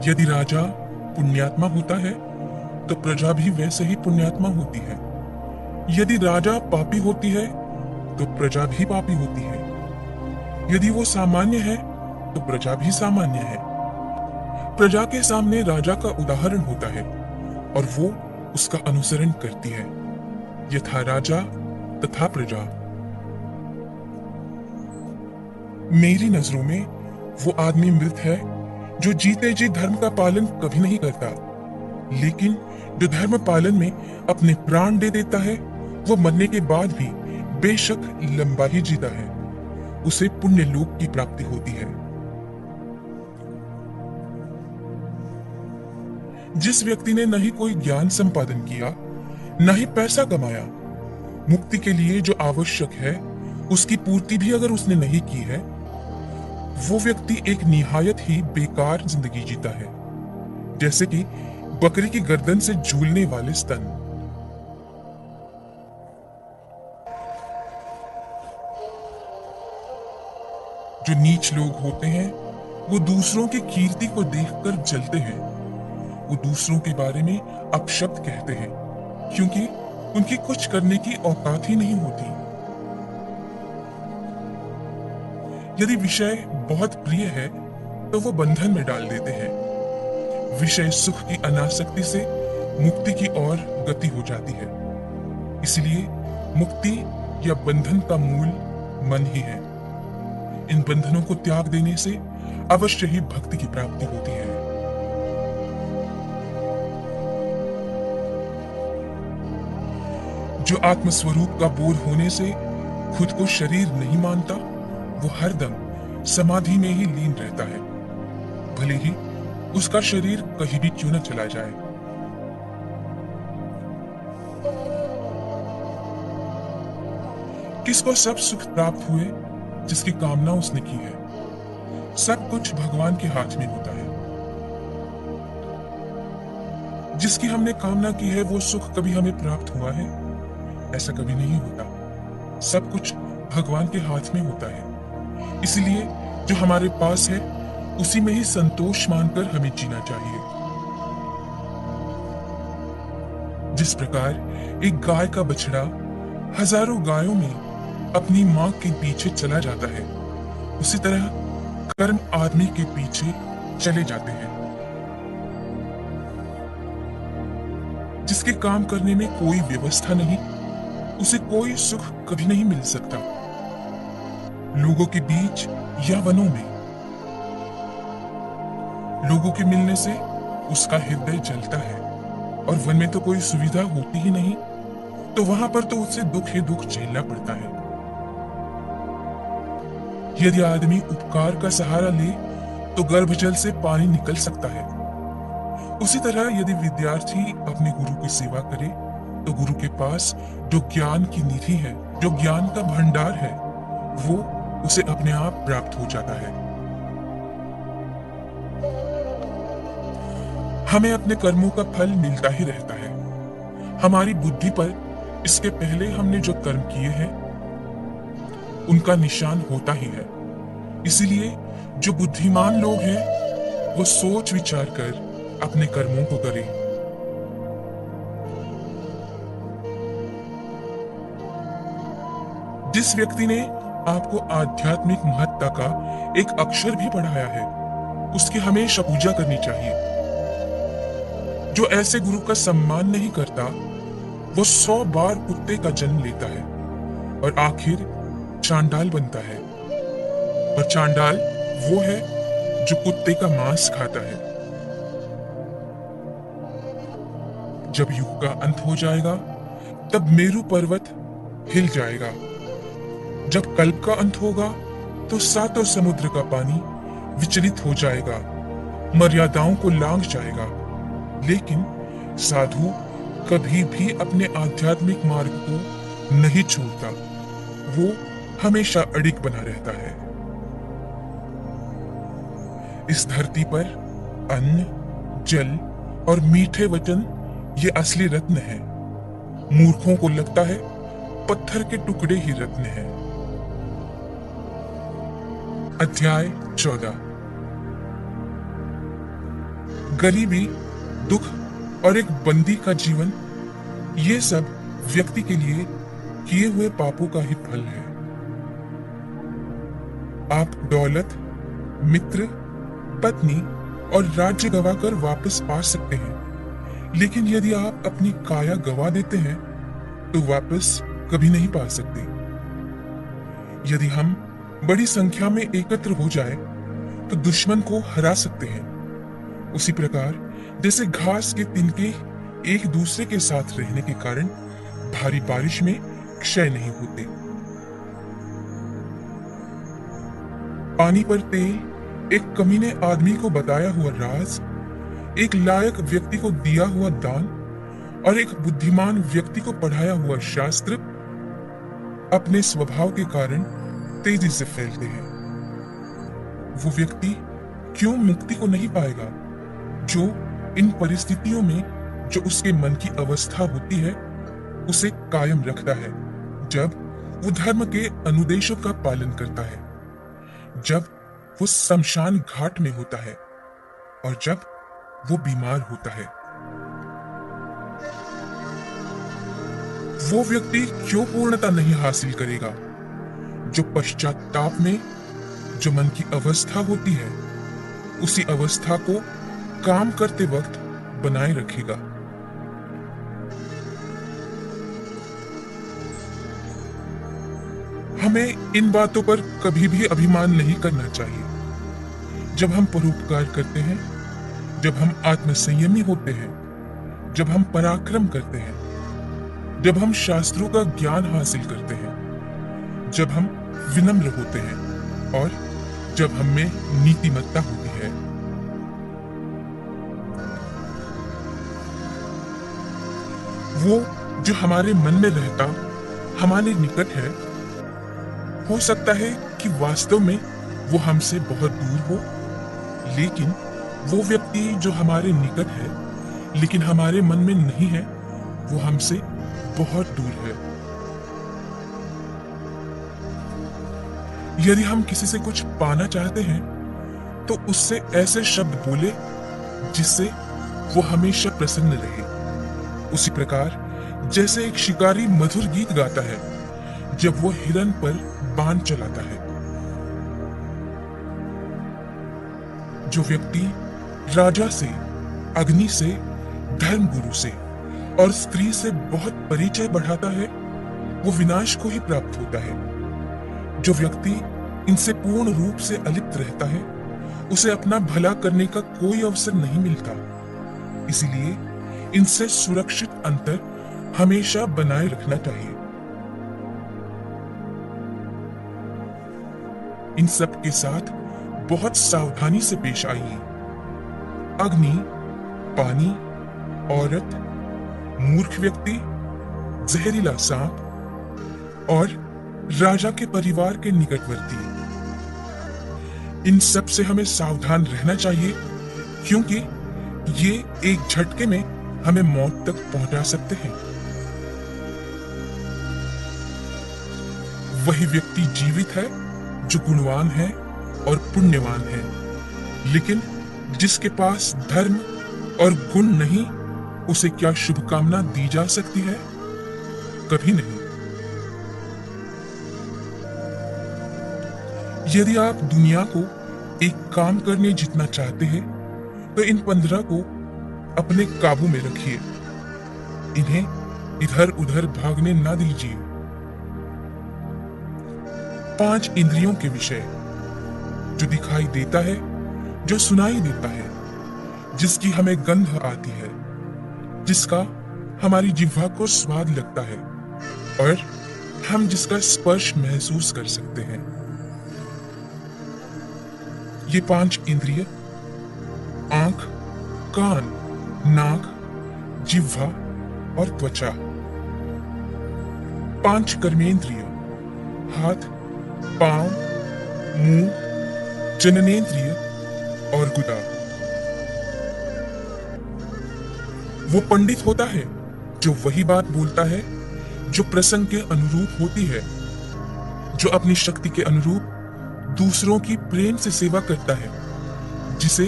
यदि राजा पुण्यात्मा होता है तो प्रजा भी वैसे ही पुण्यात्मा होती है। यदि राजा पापी होती है तो प्रजा भी पापी होती है। यदि वो सामान्य है तो प्रजा भी सामान्य है। प्रजा के सामने राजा का उदाहरण होता है और वो उसका अनुसरण करती है। यथा राजा तथा प्रजा। मेरी नजरों में वो आदमी मृत है जो जीते जी धर्म का पालन कभी नहीं करता, लेकिन जो धर्म पालन में अपने प्राण दे देता है, वो मरने के बाद भी बेशक लंबा ही जीता है, उसे पुण्य लोक की प्राप्ति होती है। जिस व्यक्ति ने न ही कोई ज्ञान संपादन किया, न ही पैसा कमाया, मुक्ति के लिए जो आवश्यक है उसकी पूर्ति भी अगर उसने नहीं की है, वो व्यक्ति एक निहायत ही बेकार जिंदगी जीता है, जैसे कि बकरी की गर्दन से झूलने वाले स्तन। जो नीच लोग होते हैं वो दूसरों की कीर्ति को देखकर जलते हैं। वो दूसरों के बारे में अपशब्द कहते हैं क्योंकि उनकी कुछ करने की औकात ही नहीं होती। यदि विषय बहुत प्रिय है तो वो बंधन में डाल देते हैं। विषय सुख की अनासक्ति से मुक्ति की ओर गति हो जाती है। इसलिए मुक्ति या बंधन का मूल मन ही है। इन बंधनों को त्याग देने से अवश्य ही भक्ति की प्राप्ति होती है। जो आत्मस्वरूप का बोध होने से खुद को शरीर नहीं मानता, वो हरदम समाधि में ही लीन रहता है, भले ही उसका शरीर कहीं भी क्यों न चला जाए। किसको सब सुख प्राप्त हुए जिसकी कामना उसने की है। सब कुछ भगवान के हाथ में होता है। जिसकी हमने कामना की है वो सुख कभी हमें प्राप्त हुआ है? ऐसा कभी नहीं होता। सब कुछ भगवान के हाथ में होता है। इसलिए जो हमारे पास है उसी में ही संतोष मानकर हमें जीना चाहिए। जिस प्रकार एक गाय का बछड़ा हजारों गायों में अपनी मां के पीछे चला जाता है, उसी तरह कर्म आदमी के पीछे चले जाते हैं। जिसके काम करने में कोई व्यवस्था नहीं, उसे कोई सुख कभी नहीं मिल सकता। लोगों के बीच या वनों में लोगों के मिलने से उसका हृदय जलता है, और वन में तो कोई सुविधा होती ही नहीं, तो वहां पर तो उसे दुख ही दुख झेलना पड़ता है। यदि आदमी उपकार का सहारा ले तो गर्भजल से पानी निकल सकता है। उसी तरह यदि विद्यार्थी अपने गुरु की सेवा करे तो गुरु के पास जो ज्ञान की निधि है, जो ज्ञान का भंडार है, वो उसे अपने आप प्राप्त हो जाता है। हमें अपने कर्मों का फल मिलता ही रहता है। हमारी बुद्धि पर इसके पहले हमने जो कर्म किए हैं उनका निशान होता ही है। इसीलिए जो बुद्धिमान लोग हैं वो सोच विचार कर अपने कर्मों को करें। जिस व्यक्ति ने आपको आध्यात्मिक महत्ता का एक अक्षर भी पढ़ाया है, उसकी हमेशा पूजा करनी चाहिए। जो ऐसे गुरु का सम्मान नहीं करता, वो 100 बार कुत्ते का जन्म लेता है और आखिर चांडाल बनता है। और चांडाल वो है जो कुत्ते का मांस खाता है। जब युग का अंत हो जाएगा, तब मेरु पर्वत हिल जाएगा। जब कल्प का अंत होगा, तो सातों समुद्र का पानी विचलित हो जाएगा, मर्यादाओं को लांघ जाएगा। लेकिन साधु कभी भी अपने आध्यात्मिक मार्ग को नहीं छोड़ता, वो हमेशा अडिग बना रहता है। इस धरती पर अन्न, जल और मीठे वचन ये असली रत्न है। मूर्खों को लगता है पत्थर के टुकड़े ही रत्न है। अध्याय 14। गरीबी, दुख और एक बंदी का जीवन, ये सब व्यक्ति के लिए किए हुए पापों का ही फल है। आप दौलत, मित्र, पत्नी और राज्य गवाकर वापस पा सकते हैं, लेकिन यदि आप अपनी काया गवा देते हैं तो वापस कभी नहीं पा सकते। यदि हम बड़ी संख्या में एकत्र हो जाए तो दुश्मन को हरा सकते हैं। उसी प्रकार जैसे घास के तिनके एक दूसरे के साथ रहने के कारण भारी बारिश में क्षय नहीं होते। पानी पर तेल एक कमीने आदमी को बताया हुआ राज, एक लायक व्यक्ति को दिया हुआ दान और एक बुद्धिमान व्यक्ति को पढ़ाया हुआ शास्त्र अपने स्वभाव के कारण तेजी से फैलते हैं। वो व्यक्ति क्यों मुक्ति को नहीं पाएगा जो इन परिस्थितियों में जो उसके मन की अवस्था होती है उसे कायम रखता है, जब वो धर्म के अनुदेशों का पालन करता है, जब वो शमशान घाट में होता है और जब वो बीमार होता है। वो व्यक्ति क्यों पूर्णता नहीं हासिल करेगा जो पश्चाताप में जो मन की अवस्था होती है उसी अवस्था को काम करते वक्त बनाए रखेगा। हमें इन बातों पर कभी भी अभिमान नहीं करना चाहिए। जब हम परोपकार करते हैं, जब हम आत्मसंयमी होते हैं, जब हम पराक्रम करते हैं, जब हम शास्त्रों का ज्ञान हासिल करते हैं, जब हम विनम्र होते हैं और जब हम में नीतिमत्ता होती है। वो जो हमारे मन में रहता, हमारे निकट है, हो सकता है कि वास्तव में वो हमसे बहुत दूर हो, लेकिन वो व्यक्ति जो हमारे निकट है लेकिन हमारे मन में नहीं है, वो हमसे बहुत दूर है। यदि हम किसी से कुछ पाना चाहते हैं तो उससे ऐसे शब्द बोले जिससे वो हमेशा प्रसन्न रहे। उसी प्रकार जैसे एक शिकारी मधुर गीत गाता है जब वो हिरन पर बाण चलाता है। जो व्यक्ति राजा से, अग्नि से, धर्मगुरु से और स्त्री से बहुत परिचय बढ़ाता है वो विनाश को ही प्राप्त होता है। जो व्यक्ति इनसे पूर्ण रूप से अलिप्त रहता है उसे अपना भला करने का कोई अवसर नहीं मिलता। इसलिए इनसे सुरक्षित अंतर हमेशा बनाए रखना चाहिए। इन सब के साथ बहुत सावधानी से पेश आइए। अग्नि, पानी, औरत, मूर्ख व्यक्ति, जहरीला सांप और राजा के परिवार के निकटवर्ती, इन सब से हमें सावधान रहना चाहिए, क्योंकि ये एक झटके में हमें मौत तक पहुंचा सकते हैं। वही व्यक्ति जीवित है जो गुणवान है और पुण्यवान है, लेकिन जिसके पास धर्म और गुण नहीं, उसे क्या शुभकामना दी जा सकती है? कभी नहीं। यदि आप दुनिया को एक काम करने जितना चाहते हैं तो इन 15 को अपने काबू में रखिए। इन्हें इधर उधर भागने ना दीजिए। 5 इंद्रियों के विषय, जो दिखाई देता है, जो सुनाई देता है, जिसकी हमें गंध आती है, जिसका हमारी जिह्वा को स्वाद लगता है और हम जिसका स्पर्श महसूस कर सकते हैं। ये 5 इंद्रिय आंख, कान, नाक, जिह्वा और त्वचा। 5 कर्मेंद्रिय हाथ, पांव, मुंह, जननेंद्रिय और गुदा। वो पंडित होता है जो वही बात बोलता है जो प्रसंग के अनुरूप होती है, जो अपनी शक्ति के अनुरूप दूसरों की प्रेम से सेवा करता है, जिसे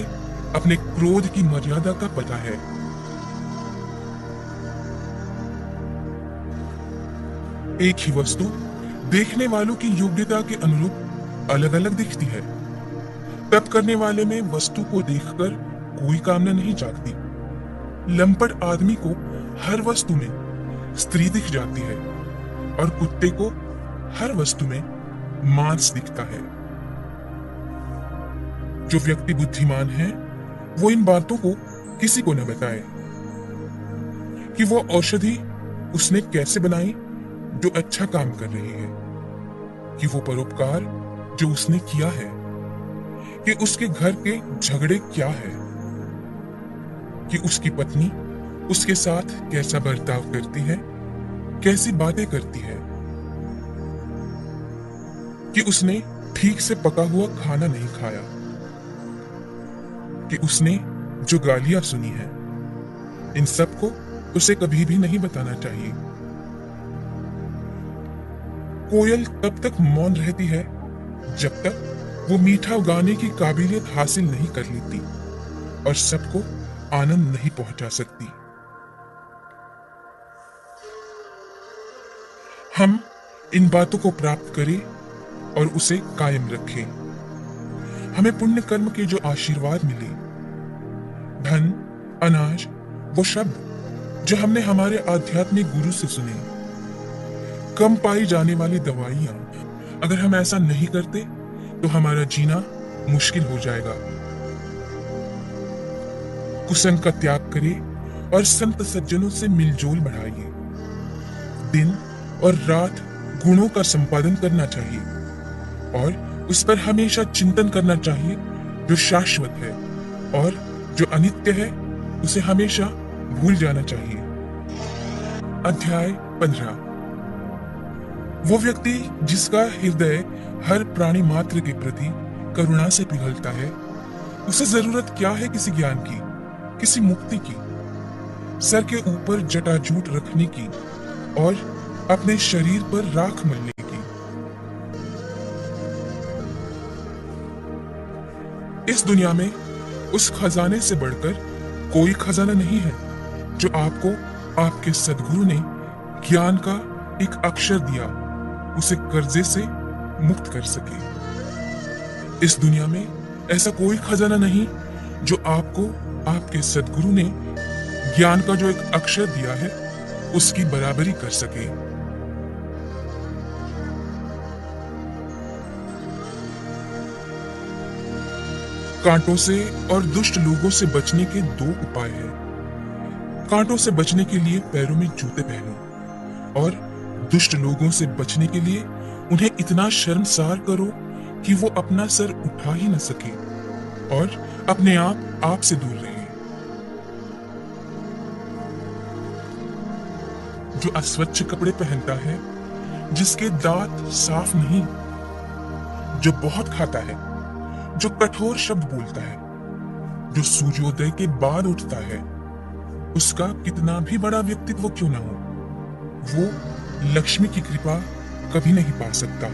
अपने क्रोध की मर्यादा का पता है। एक ही वस्तु देखने वालों की योग्यता के अनुरूप अलग अलग दिखती है। तप करने वाले में वस्तु को देखकर कोई कामना नहीं जागती। लंपट आदमी को हर वस्तु में स्त्री दिख जाती है और कुत्ते को हर वस्तु में मांस दिखता है। जो व्यक्ति बुद्धिमान है वो इन बातों को किसी को न बताए कि वो औषधि उसने कैसे बनाई जो अच्छा काम कर रही है, कि वो परोपकार जो उसने किया है, कि उसके घर के झगड़े क्या है, कि उसकी पत्नी उसके साथ कैसा बर्ताव करती है, कैसी बातें करती है, कि उसने ठीक से पका हुआ खाना नहीं खाया, कि उसने जो गालियां सुनी है। इन सब को उसे कभी भी नहीं बताना चाहिए। कोयल तब तक मौन रहती है जब तक वो मीठा गाने की काबिलियत हासिल नहीं कर लेती और सबको आनंद नहीं पहुंचा सकती। हम इन बातों को प्राप्त करें और उसे कायम रखें। हमें पुण्य कर्म के जो आशीर्वाद मिले, धन, अनाज, वो शब्द जो हमने हमारे आध्यात्मिक गुरु से सुने, कम पाई जाने वाली दवाइयां, अगर हम ऐसा नहीं करते तो हमारा जीना मुश्किल हो जाएगा। कुसंग का त्याग करें और संत सज्जनों से मिलजोल बढ़ाइए। दिन और रात गुणों का संपादन करना चाहिए और उस पर हमेशा चिंतन करना चाहिए। जो शाश्वत है और जो अनित्य है उसे हमेशा भूल जाना चाहिए। अध्याय 15। वो व्यक्ति जिसका हृदय हर प्राणी मात्र के प्रति करुणा से पिघलता है, उसे जरूरत क्या है किसी ज्ञान की, किसी मुक्ति की, सर के ऊपर जटाजूट रखने की और अपने शरीर पर राख मलने की। इस दुनिया में उस खजाने से बढ़कर कोई खजाना नहीं है जो आपको आपके सद्गुरु ने ज्ञान का एक अक्षर दिया उसे कर्जे से मुक्त कर सके। इस दुनिया में ऐसा कोई खजाना नहीं जो आपको आपके सद्गुरु ने ज्ञान का जो एक अक्षर दिया है उसकी बराबरी कर सके। कांटों से और दुष्ट लोगों से बचने के दो उपाय हैं। कांटों से बचने के लिए पैरों में जूते पहनो और दुष्ट लोगों से बचने के लिए उन्हें इतना शर्मसार करो कि वो अपना सर उठा ही न सके और अपने आप से दूर रहे। जो अस्वच्छ कपड़े पहनता है, जिसके दांत साफ नहीं, जो बहुत खाता है, जो कठोर शब्द बोलता है, जो सूर्योदय के बाद उठता है, उसका कितना भी बड़ा व्यक्तित्व क्यों ना हो, वो लक्ष्मी की कृपा कभी नहीं पा सकता।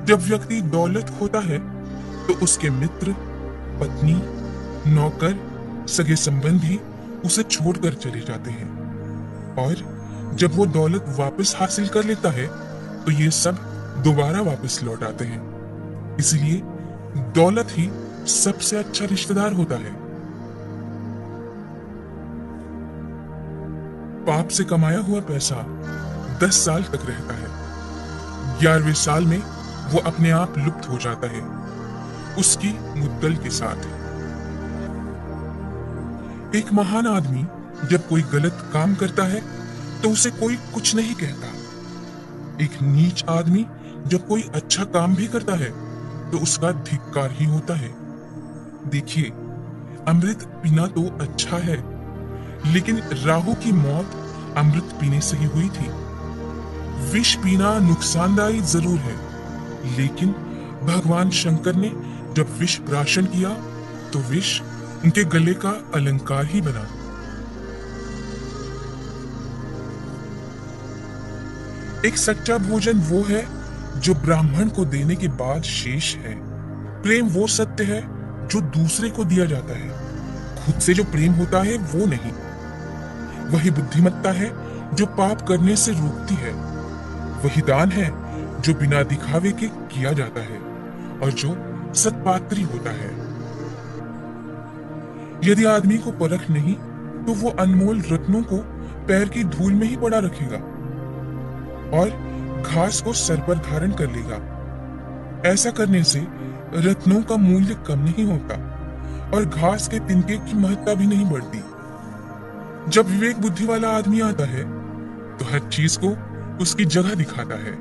जब व्यक्ति दौलत खोता है तो उसके मित्र, पत्नी, नौकर, सगे संबंधी उसे छोड़कर चले जाते हैं और जब वो दौलत वापस हासिल कर लेता है तो ये सब दोबारा वापस लौट आते हैं। इसलिए दौलत ही सबसे अच्छा रिश्तेदार होता है। पाप से कमाया हुआ पैसा 10 साल तक रहता है। 11वें साल में वो अपने आप लुप्त हो जाता है, उसकी मुद्दल के साथ। एक महान आदमी जब कोई गलत काम करता है तो उसे कोई कुछ नहीं कहता। एक नीच आदमी जब कोई अच्छा काम भी करता है तो उसका धिक्कार ही होता है। देखिए, अमृत पीना तो अच्छा है, लेकिन राहु की मौत अमृत पीने से ही हुई थी। विष पीना नुकसानदायी जरूर है, लेकिन भगवान शंकर ने जब विष प्राशन किया तो विष उनके गले का अलंकार ही बना। एक सच्चा भोजन वो है जो ब्राह्मण को देने के बाद शेष है। प्रेम वो सत्य है जो दूसरे को दिया जाता है, खुद से जो प्रेम होता है वो नहीं। वही बुद्धिमत्ता है जो पाप करने से रोकती है। वही दान है जो बिना दिखावे के किया जाता है और जो सत्पात्री होता है। यदि आदमी को परख नहीं तो वो अनमोल रत्नों को पैर की धूल में ही पड़ा रखेगा और घास को सर पर धारण कर लेगा। ऐसा करने से रत्नों का मूल्य कम नहीं होता और घास के तिनके की महत्ता भी नहीं बढ़ती। जब विवेक बुद्धि वाला आदमी आता है तो हर चीज को उसकी जगह दिखाता है।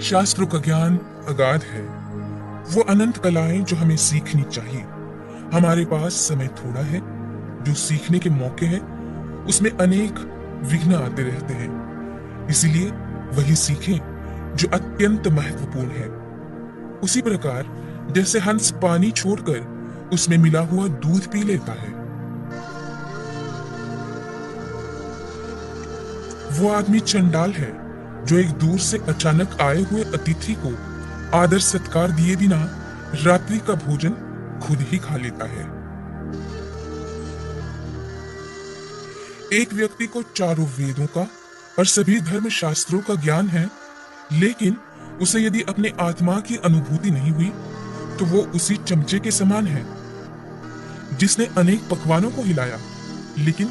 शास्त्रों का ज्ञान अगाध है, वो अनंत कलाएं जो हमें सीखनी चाहिए। हमारे पास समय थोड़ा है, जो सीखने के मौके हैं उसमें अनेक विघ्न आते रहते हैं। इसीलिए वही सीखें जो अत्यंत महत्वपूर्ण है। उसी प्रकार जैसे हंस पानी छोड़कर उसमें मिला हुआ दूध पी लेता है, वो आदमी चंडाल है जो एक दूर से अचानक आए हुए अतिथि को आदर सत्कार दिए बिना रात्रि का भोजन खुद ही खा लेता है। एक व्यक्ति को चारों वेदों का और सभी धर्म शास्त्रों का ज्ञान है, लेकिन उसे यदि अपने आत्मा की अनुभूति नहीं हुई तो वो उसी चमचे के समान है जिसने अनेक पकवानों को हिलाया लेकिन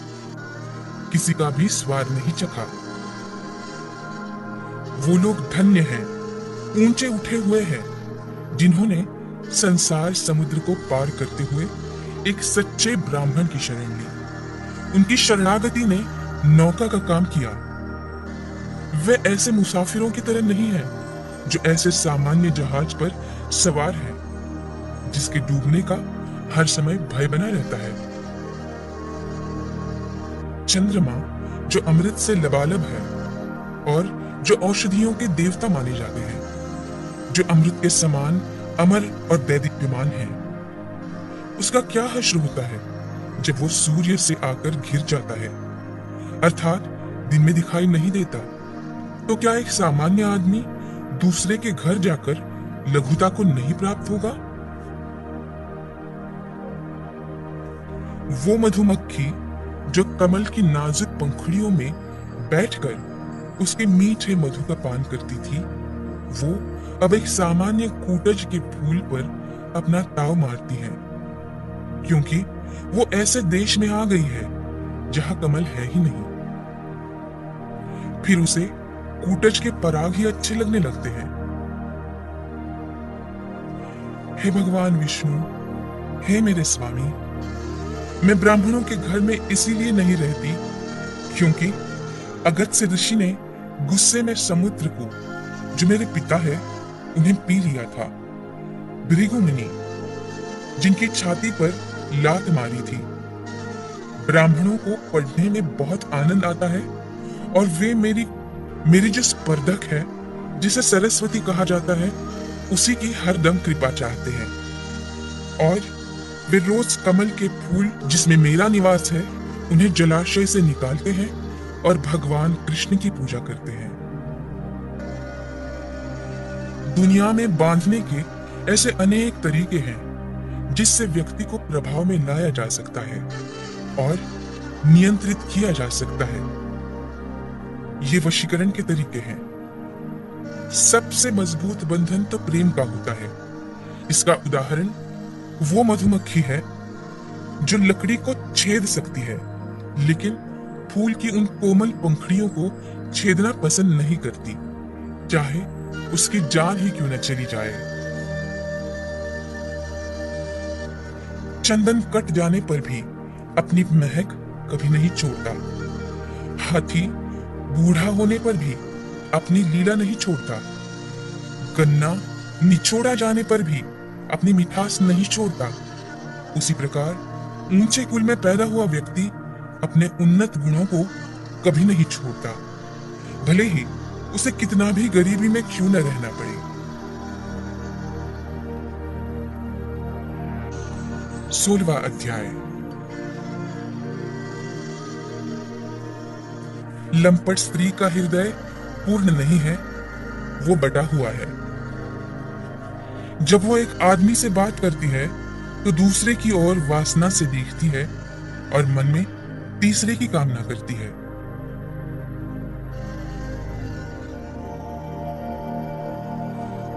किसी का भी स्वाद नहीं चखा। वो लोग धन्य हैं, ऊंचे उठे हुए हैं, जिन्होंने संसार समुद्र को पार करते हुए एक सच्चे ब्राह्मण की शरण ली। उनकी शरणागति ने नौका का काम किया। वे ऐसे मुसाफिरों की तरह नहीं हैं जो ऐसे सामान्य जहाज पर सवार हैं जिसके डूबने का हर समय भय बना रहता है। चंद्रमा जो अमृत से लबालब है और जो औषधियों के देवता माने जाते हैं, जो अमृत के समान अमर और दैदीप्यमान है, उसका क्या हश्र होता है जब वो सूर्य से आकर घिर जाता है, अर्थात दिन में दिखाई नहीं देता। तो क्या एक सामान्य आदमी दूसरे के घर जाकर लघुता को नहीं प्राप्त होगा? वो मधुमक्खी जो कमल की नाजुक पंखुड़ियों में बैठकर उसके मीठे मधु का पान करती थी, वो अब एक सामान्य कूटज के फूल पर अपना ताव मारती है, क्योंकि वो ऐसे देश में आ गई है जहां कमल है ही नहीं। फिर उसे कूटज के पराग ही अच्छे लगने लगते हैं। हे भगवान विष्णु, हे मेरे स्वामी, मैं ब्राह्मणों के घर में इसीलिए नहीं रहती क्योंकि अगस्त्य ऋषि ने गुस्से में समुद्र को, जो मेरे पिता है, उन्हें पी लिया था। भृगु मुनि जिनकी छाती पर लात मारी थी। ब्राह्मणों को पढ़ने में बहुत आनंद आता है और वे मेरी जो स्पर्धक है, जिसे सरस्वती कहा जाता है, उसी की हरदम कृपा चाहते हैं। और वे रोज कमल के फूल जिसमें मेरा निवास है उन्हें जलाशय से निकालते हैं और भगवान कृष्ण की पूजा करते हैं। दुनिया में बांधने के ऐसे अनेक तरीके हैं जिससे व्यक्ति को प्रभाव में लाया जा सकता है और नियंत्रित किया जा सकता है। ये वशीकरण के तरीके हैं। सबसे मजबूत बंधन तो प्रेम का होता है। इसका उदाहरण वो मधुमक्खी है जो लकड़ी को छेद सकती है लेकिन फूल की उन कोमल पंखुड़ियों को छेदना पसंद नहीं करती, चाहे उसकी जान ही क्यों न चली जाए। चंदन कट जाने पर भी अपनी महक कभी नहीं छोड़ता। हाथी बूढ़ा होने पर भी अपनी लीला नहीं छोड़ता। गन्ना निचोड़ा जाने पर भी अपनी मिठास नहीं छोड़ता। उसी प्रकार ऊंचे कुल में पैदा हुआ व्यक्ति अपने उन्नत गुणों को कभी नहीं छोड़ता, भले ही उसे कितना भी गरीबी में क्यों न रहना पड़े। सोलहवां अध्याय। लंपट स्त्री का हृदय पूर्ण नहीं है, वो बटा हुआ है। जब वो एक आदमी से बात करती है तो दूसरे की ओर वासना से देखती है और मन में तीसरे की कामना करती है।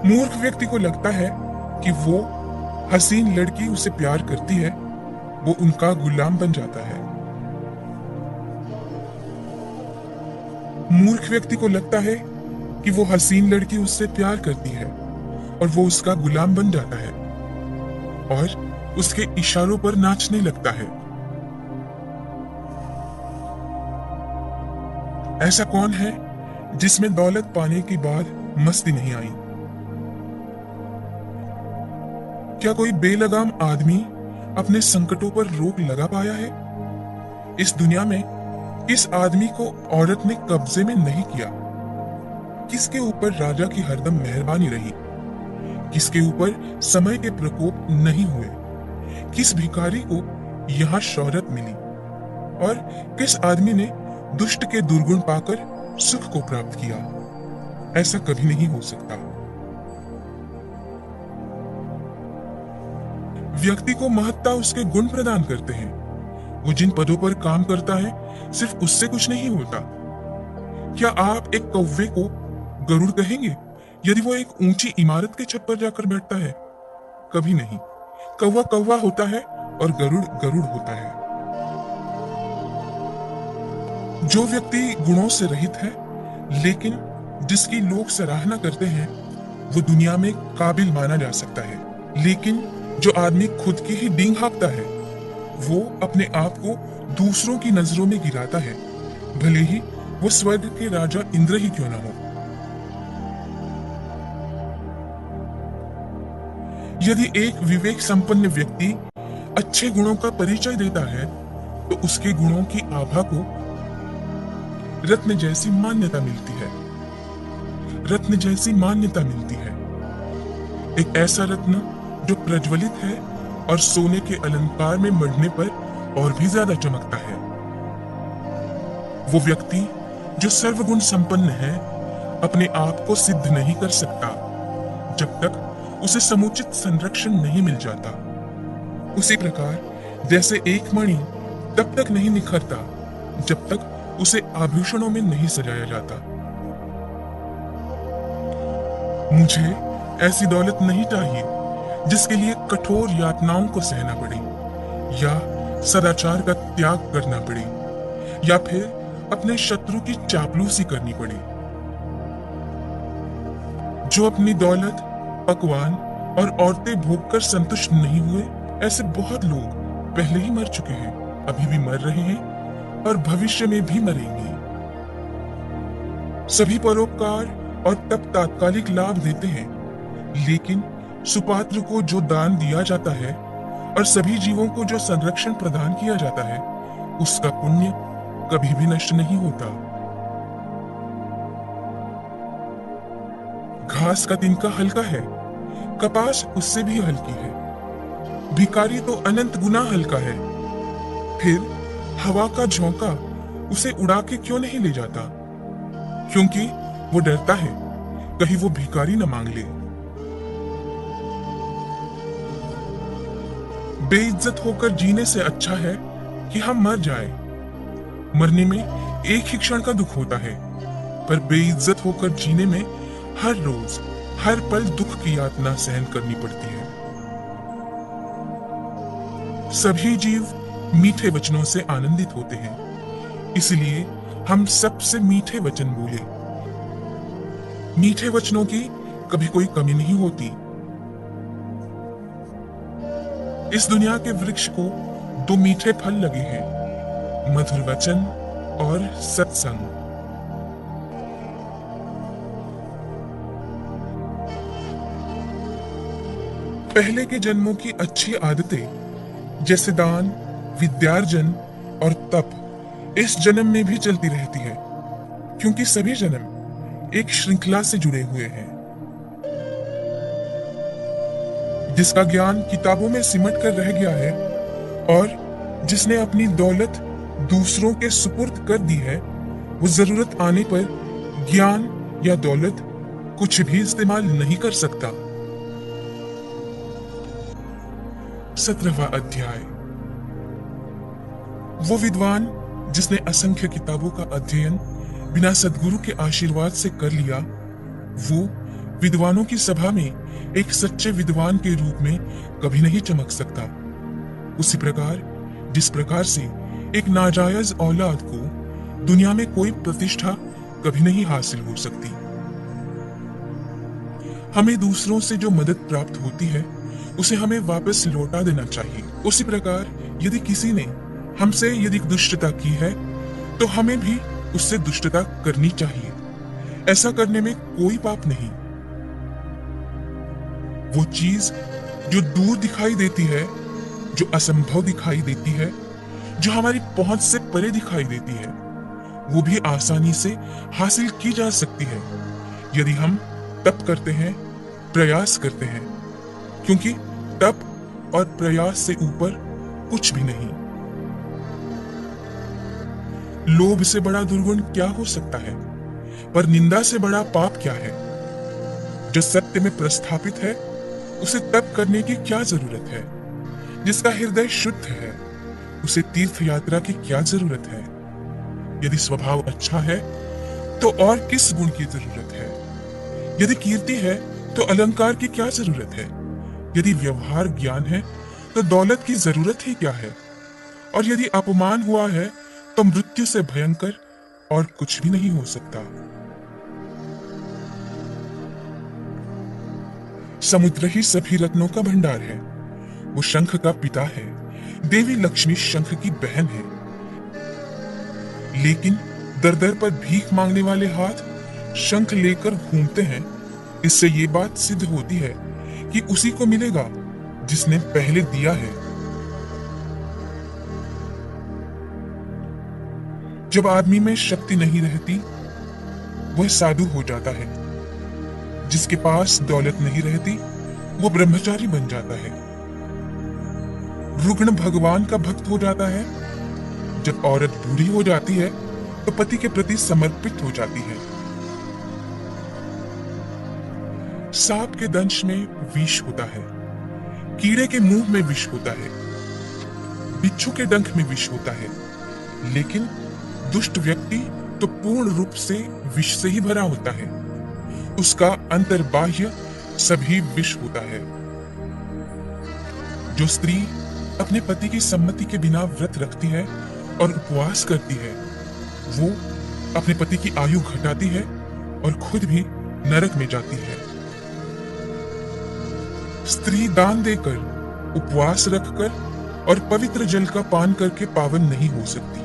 मूर्ख व्यक्ति को लगता है कि वो हसीन लड़की उसे प्यार करती है, वो उनका गुलाम बन जाता है। मूर्ख व्यक्ति को लगता है कि वो हसीन लड़की उससे प्यार करती है और वो उसका गुलाम बन जाता है और उसके इशारों पर नाचने लगता है। ऐसा कौन है जिसमें दौलत पाने के बाद मस्ती नहीं आई? क्या कोई बेलगाम आदमी अपने संकटों पर रोक लगा पाया है? इस दुनिया में किस आदमी को औरत ने कब्जे में नहीं किया? किसके ऊपर राजा की हरदम मेहरबानी रही? किसके ऊपर समय के प्रकोप नहीं हुए? किस भिखारी को यहाँ शोहरत मिली और किस आदमी ने दुष्ट के दुर्गुण पाकर सुख को प्राप्त किया? ऐसा कभी नहीं हो सकता। व्यक्ति को महत्ता उसके गुण प्रदान करते हैं। वो जिन पदों पर काम करता है सिर्फ उससे कुछ नहीं होता। क्या आप एक कौवे को गरुड़ कहेंगे यदि वो एक ऊंची इमारत के छत पर जाकर बैठता है? कभी नहीं। कौवा कौवा होता है और गरुड़ गरुड़ होता है। जो व्यक्ति गुणों से रहित है लेकिन जिसकी लोग सराहना करते हैं, वो दुनिया में काबिल माना जा सकता है। लेकिन जो आदमी खुद की ही डींग हाँकता है, वो अपने आप को दूसरों की नजरों में गिराता है, भले ही वो स्वर्ग के राजा इंद्र ही क्यों ना हो। यदि एक विवेक संपन्न व्यक्ति अच्छे गुणों का परिचय देता है तो उसके गुणों की आभा को रत्न जैसी मान्यता मिलती है। रत्न जैसी मान्यता मिलती है। एक ऐसा रत्न जो प्रज्वलित है और सोने के अलंकार में मढ़ने पर और भी ज्यादा चमकता है। वो व्यक्ति जो सर्वगुण संपन्न है अपने आप को सिद्ध नहीं कर सकता जब तक उसे समुचित संरक्षण नहीं मिल जाता। उसी प्रकार जैसे एक मणि तब तक नहीं निखरता जब तक उसे आभूषणों में नहीं सजाया जाता। मुझे ऐसी दौलत नहीं चाहिए जिसके लिए कठोर यातनाओं को सहना पड़े या सदाचार का त्याग करना पड़े या फिर अपने शत्रु की चापलूसी करनी पड़े। जो अपनी दौलत, पकवान और औरतें भोगकर संतुष्ट नहीं हुए, ऐसे बहुत लोग पहले ही मर चुके हैं, अभी भी मर रहे हैं और भविष्य में भी मरेंगे। सभी परोपकार और तप तात्कालिक लाभ देते हैं, लेकिन सुपात्र को जो दान दिया जाता है और सभी जीवों को जो संरक्षण प्रदान किया जाता है, उसका पुण्य कभी भी नष्ट नहीं होता। घास का तिनका हल्का है, कपास उससे भी हल्की है। भिखारी तो अनंत गुना हल्का है, फिर हवा का झोंका उसे उड़ा के क्यों नहीं ले जाता? क्योंकि वो डरता है कहीं वो भिखारी न मांग ले। बेइज्जत होकर जीने से अच्छा है कि हम मर जाएं। मरने में एक ही क्षण का दुख होता है, पर बेइज्जत होकर जीने में हर रोज हर पल दुख की यातना सहन करनी पड़ती है। सभी जीव मीठे वचनों से आनंदित होते हैं, इसलिए हम सबसे मीठे वचन बोले। मीठे वचनों की कभी कोई कमी नहीं होती। इस दुनिया के वृक्ष को दो मीठे फल लगे हैं, मधुर वचन और सत्संग। पहले के जन्मों की अच्छी आदतें जैसे दान, विद्यार्जन और तप इस जन्म में भी चलती रहती है, क्योंकि सभी जन्म एक श्रृंखला से जुड़े हुए हैं। जिसका ज्ञान किताबों में सिमट कर रह गया है और जिसने अपनी दौलत दूसरों के सुपुर्द कर दी है, वो जरूरत आने पर ज्ञान या दौलत कुछ भी इस्तेमाल नहीं कर सकता। 17वां अध्याय। वो विद्वान जिसने असंख्य किताबों का अध्ययन बिना सद्गुरु के आशीर्वाद से कर लिया, वो विद्वानों की सभा में एक सच्चे विद्वान के रूप में कभी नहीं चमक सकता। उसी प्रकार जिस प्रकार से एक नाजायज औलाद को दुनिया में कोई प्रतिष्ठा कभी नहीं हासिल हो सकती। हमें दूसरों से जो मदद प्राप्त होती है उसे हमें वापस लौटा देना चाहिए। उसी प्रकार यदि किसी ने हमसे यदि दुष्टता की है तो हमें भी उससे दुष्टता करनी चाहिए। ऐसा करने में कोई पाप नहीं। वो चीज जो दूर दिखाई देती है, जो असंभव दिखाई देती है, जो हमारी पहुंच से परे दिखाई देती है, वो भी आसानी से हासिल की जा सकती है यदि हम तप करते हैं, प्रयास करते हैं, क्योंकि तप और प्रयास से ऊपर कुछ भी नहीं। लोभ से बड़ा दुर्गुण क्या हो सकता है, पर निंदा से बड़ा पाप क्या है। जो सत्य में प्रस्थापित है उसे तप करने की क्या जरूरत है। जिसका हृदय शुद्ध है उसे तीर्थ यात्रा की क्या जरूरत है। यदि स्वभाव अच्छा है तो और किस गुण की जरूरत है। यदि कीर्ति है तो अलंकार की क्या जरूरत है। यदि व्यवहार ज्ञान है तो दौलत की जरूरत ही क्या है। और यदि अपमान हुआ है तो मृत्यु से भयंकर और कुछ भी नहीं हो सकता। समुद्र ही सभी रत्नों का भंडार है। वो शंख का पिता है। देवी लक्ष्मी शंख की बहन है। लेकिन दर दर पर भीख मांगने वाले हाथ शंख लेकर घूमते हैं। इससे ये बात सिद्ध होती है कि उसी को मिलेगा जिसने पहले दिया है। जब आदमी में शक्ति नहीं रहती वह साधु हो जाता है। जिसके पास दौलत नहीं रहती वो ब्रह्मचारी बन जाता है। रुग्ण भगवान का भक्त हो जाता है। जब औरत बूढ़ी हो जाती है तो पति के प्रति समर्पित हो जाती है। सांप के दंश में विष होता है। कीड़े के मुंह में विष होता है। बिच्छू के डंक में विष होता है। लेकिन दुष्ट व्यक्ति तो पूर्ण रूप से विष से ही भरा होता है। उसका अंतर्बाह्य सभी विष होता है। जो स्त्री अपने पति की सम्मति के बिना व्रत रखती है और उपवास करती है, वो अपने पति की आयु घटाती है और खुद भी नरक में जाती है। स्त्री दान देकर, उपवास रखकर और पवित्र जल का पान करके पावन नहीं हो सकती।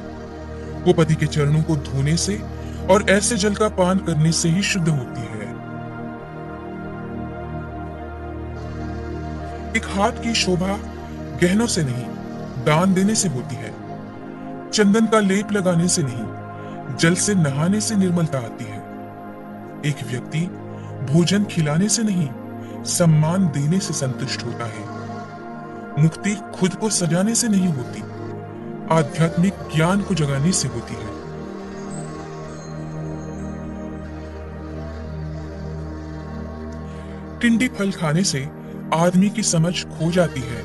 वो पति के चरणों को धोने से और ऐसे जल का पान करने से ही शुद्ध होती है। एक हाथ की शोभा गहनों से नहीं, दान देने से होती है। चंदन का लेप लगाने से नहीं, जल से नहाने से निर्मलता आती है। एक व्यक्ति भोजन खिलाने से नहीं, सम्मान देने से संतुष्ट होता है। मुक्ति खुद को सजाने से नहीं होती, आध्यात्मिक ज्ञान को जगाने से होती है। टिंडी फल खाने से आदमी की समझ खो जाती है।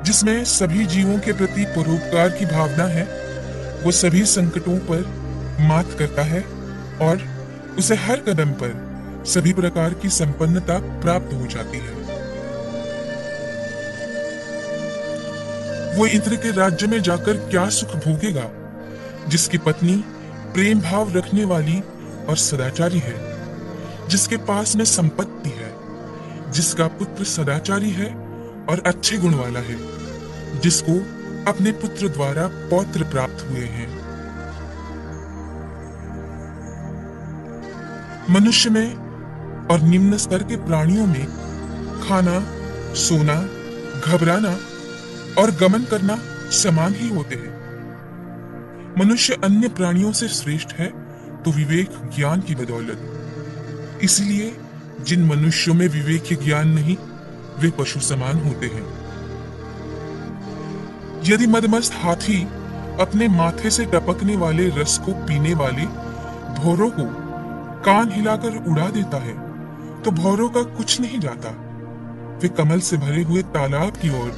जिसमें सभी जीवों के प्रति परोपकार की भावना है, वो सभी संकटों पर मात करता है और उसे हर कदम पर सभी प्रकार की संपन्नता प्राप्त हो जाती है। वो इंद्र के राज्य में जाकर क्या सुख भोगेगा, जिसकी पत्नी प्रेम भाव रखने वाली और सदाचारी है, जिसके पास में संपत्ति है, जिसका पुत्र सदाचारी है और अच्छे गुण वाला है, जिसको अपने पुत्र द्वारा पौत्र प्राप्त हुए हैं। मनुष्य में और निम्न स्तर के प्राणियों में खाना, सोना, घबराना और गमन करना समान ही होते हैं। मनुष्य अन्य प्राणियों से श्रेष्ठ है तो विवेक ज्ञान की बदौलत। इसलिए जिन मनुष्यों में विवेक ज्ञान नहीं, वे पशु समान होते हैं। यदि मदमस्त हाथी अपने माथे से टपकने वाले रस को पीने वाले भौरों को कान हिलाकर उड़ा देता है तो भौरों का कुछ नहीं जाता। वे कमल से भरे हुए तालाब की ओर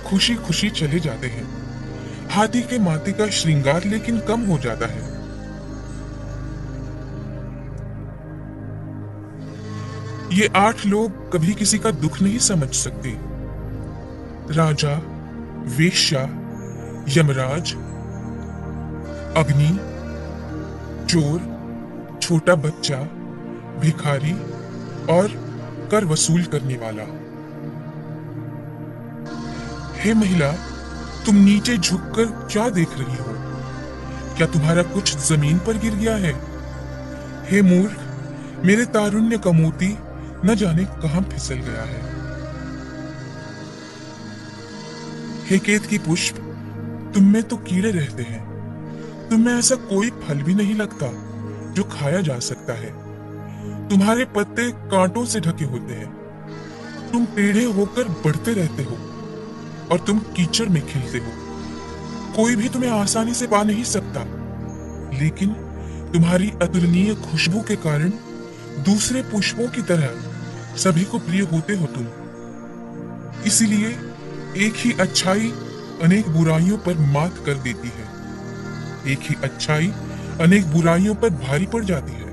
खुशी खुशी चले जाते हैं। हाथी के माथे का श्रृंगार लेकिन कम हो जाता है। ये 8 लोग कभी किसी का दुख नहीं समझ सकते। राजा, वेश्या, यमराज, अग्नि, चोर, छोटा बच्चा, भिखारी और कर वसूल करने वाला। हे महिला, तुम नीचे झुककर क्या देख रही हो? क्या तुम्हारा कुछ जमीन पर गिर गया है? हे मूर्ख, मेरे तारुण्य का मोती न जाने कहां फिसल गया है। हे केत की पुष्प, तुम में तो कीड़े रहते हैं। तुम में ऐसा कोई फल भी नहीं लगता जो खाया जा सकता है। तुम्हारे पत्ते कांटों से ढके होते हैं। तुम टेढ़े होकर बढ़ते रहते हो और तुम कीचड़ में खिलते हो। कोई भी तुम्हें आसानी से पा नहीं सकता, लेकिन तुम्हारी अतुलनीय खुशबू के कारण दूसरे पुष्पों की तरह सभी को प्रिय होते हो तुम। इसीलिए एक ही अच्छाई अनेक बुराइयों पर मात कर देती है। एक ही अच्छाई अनेक बुराइयों पर भारी पड़ जाती है।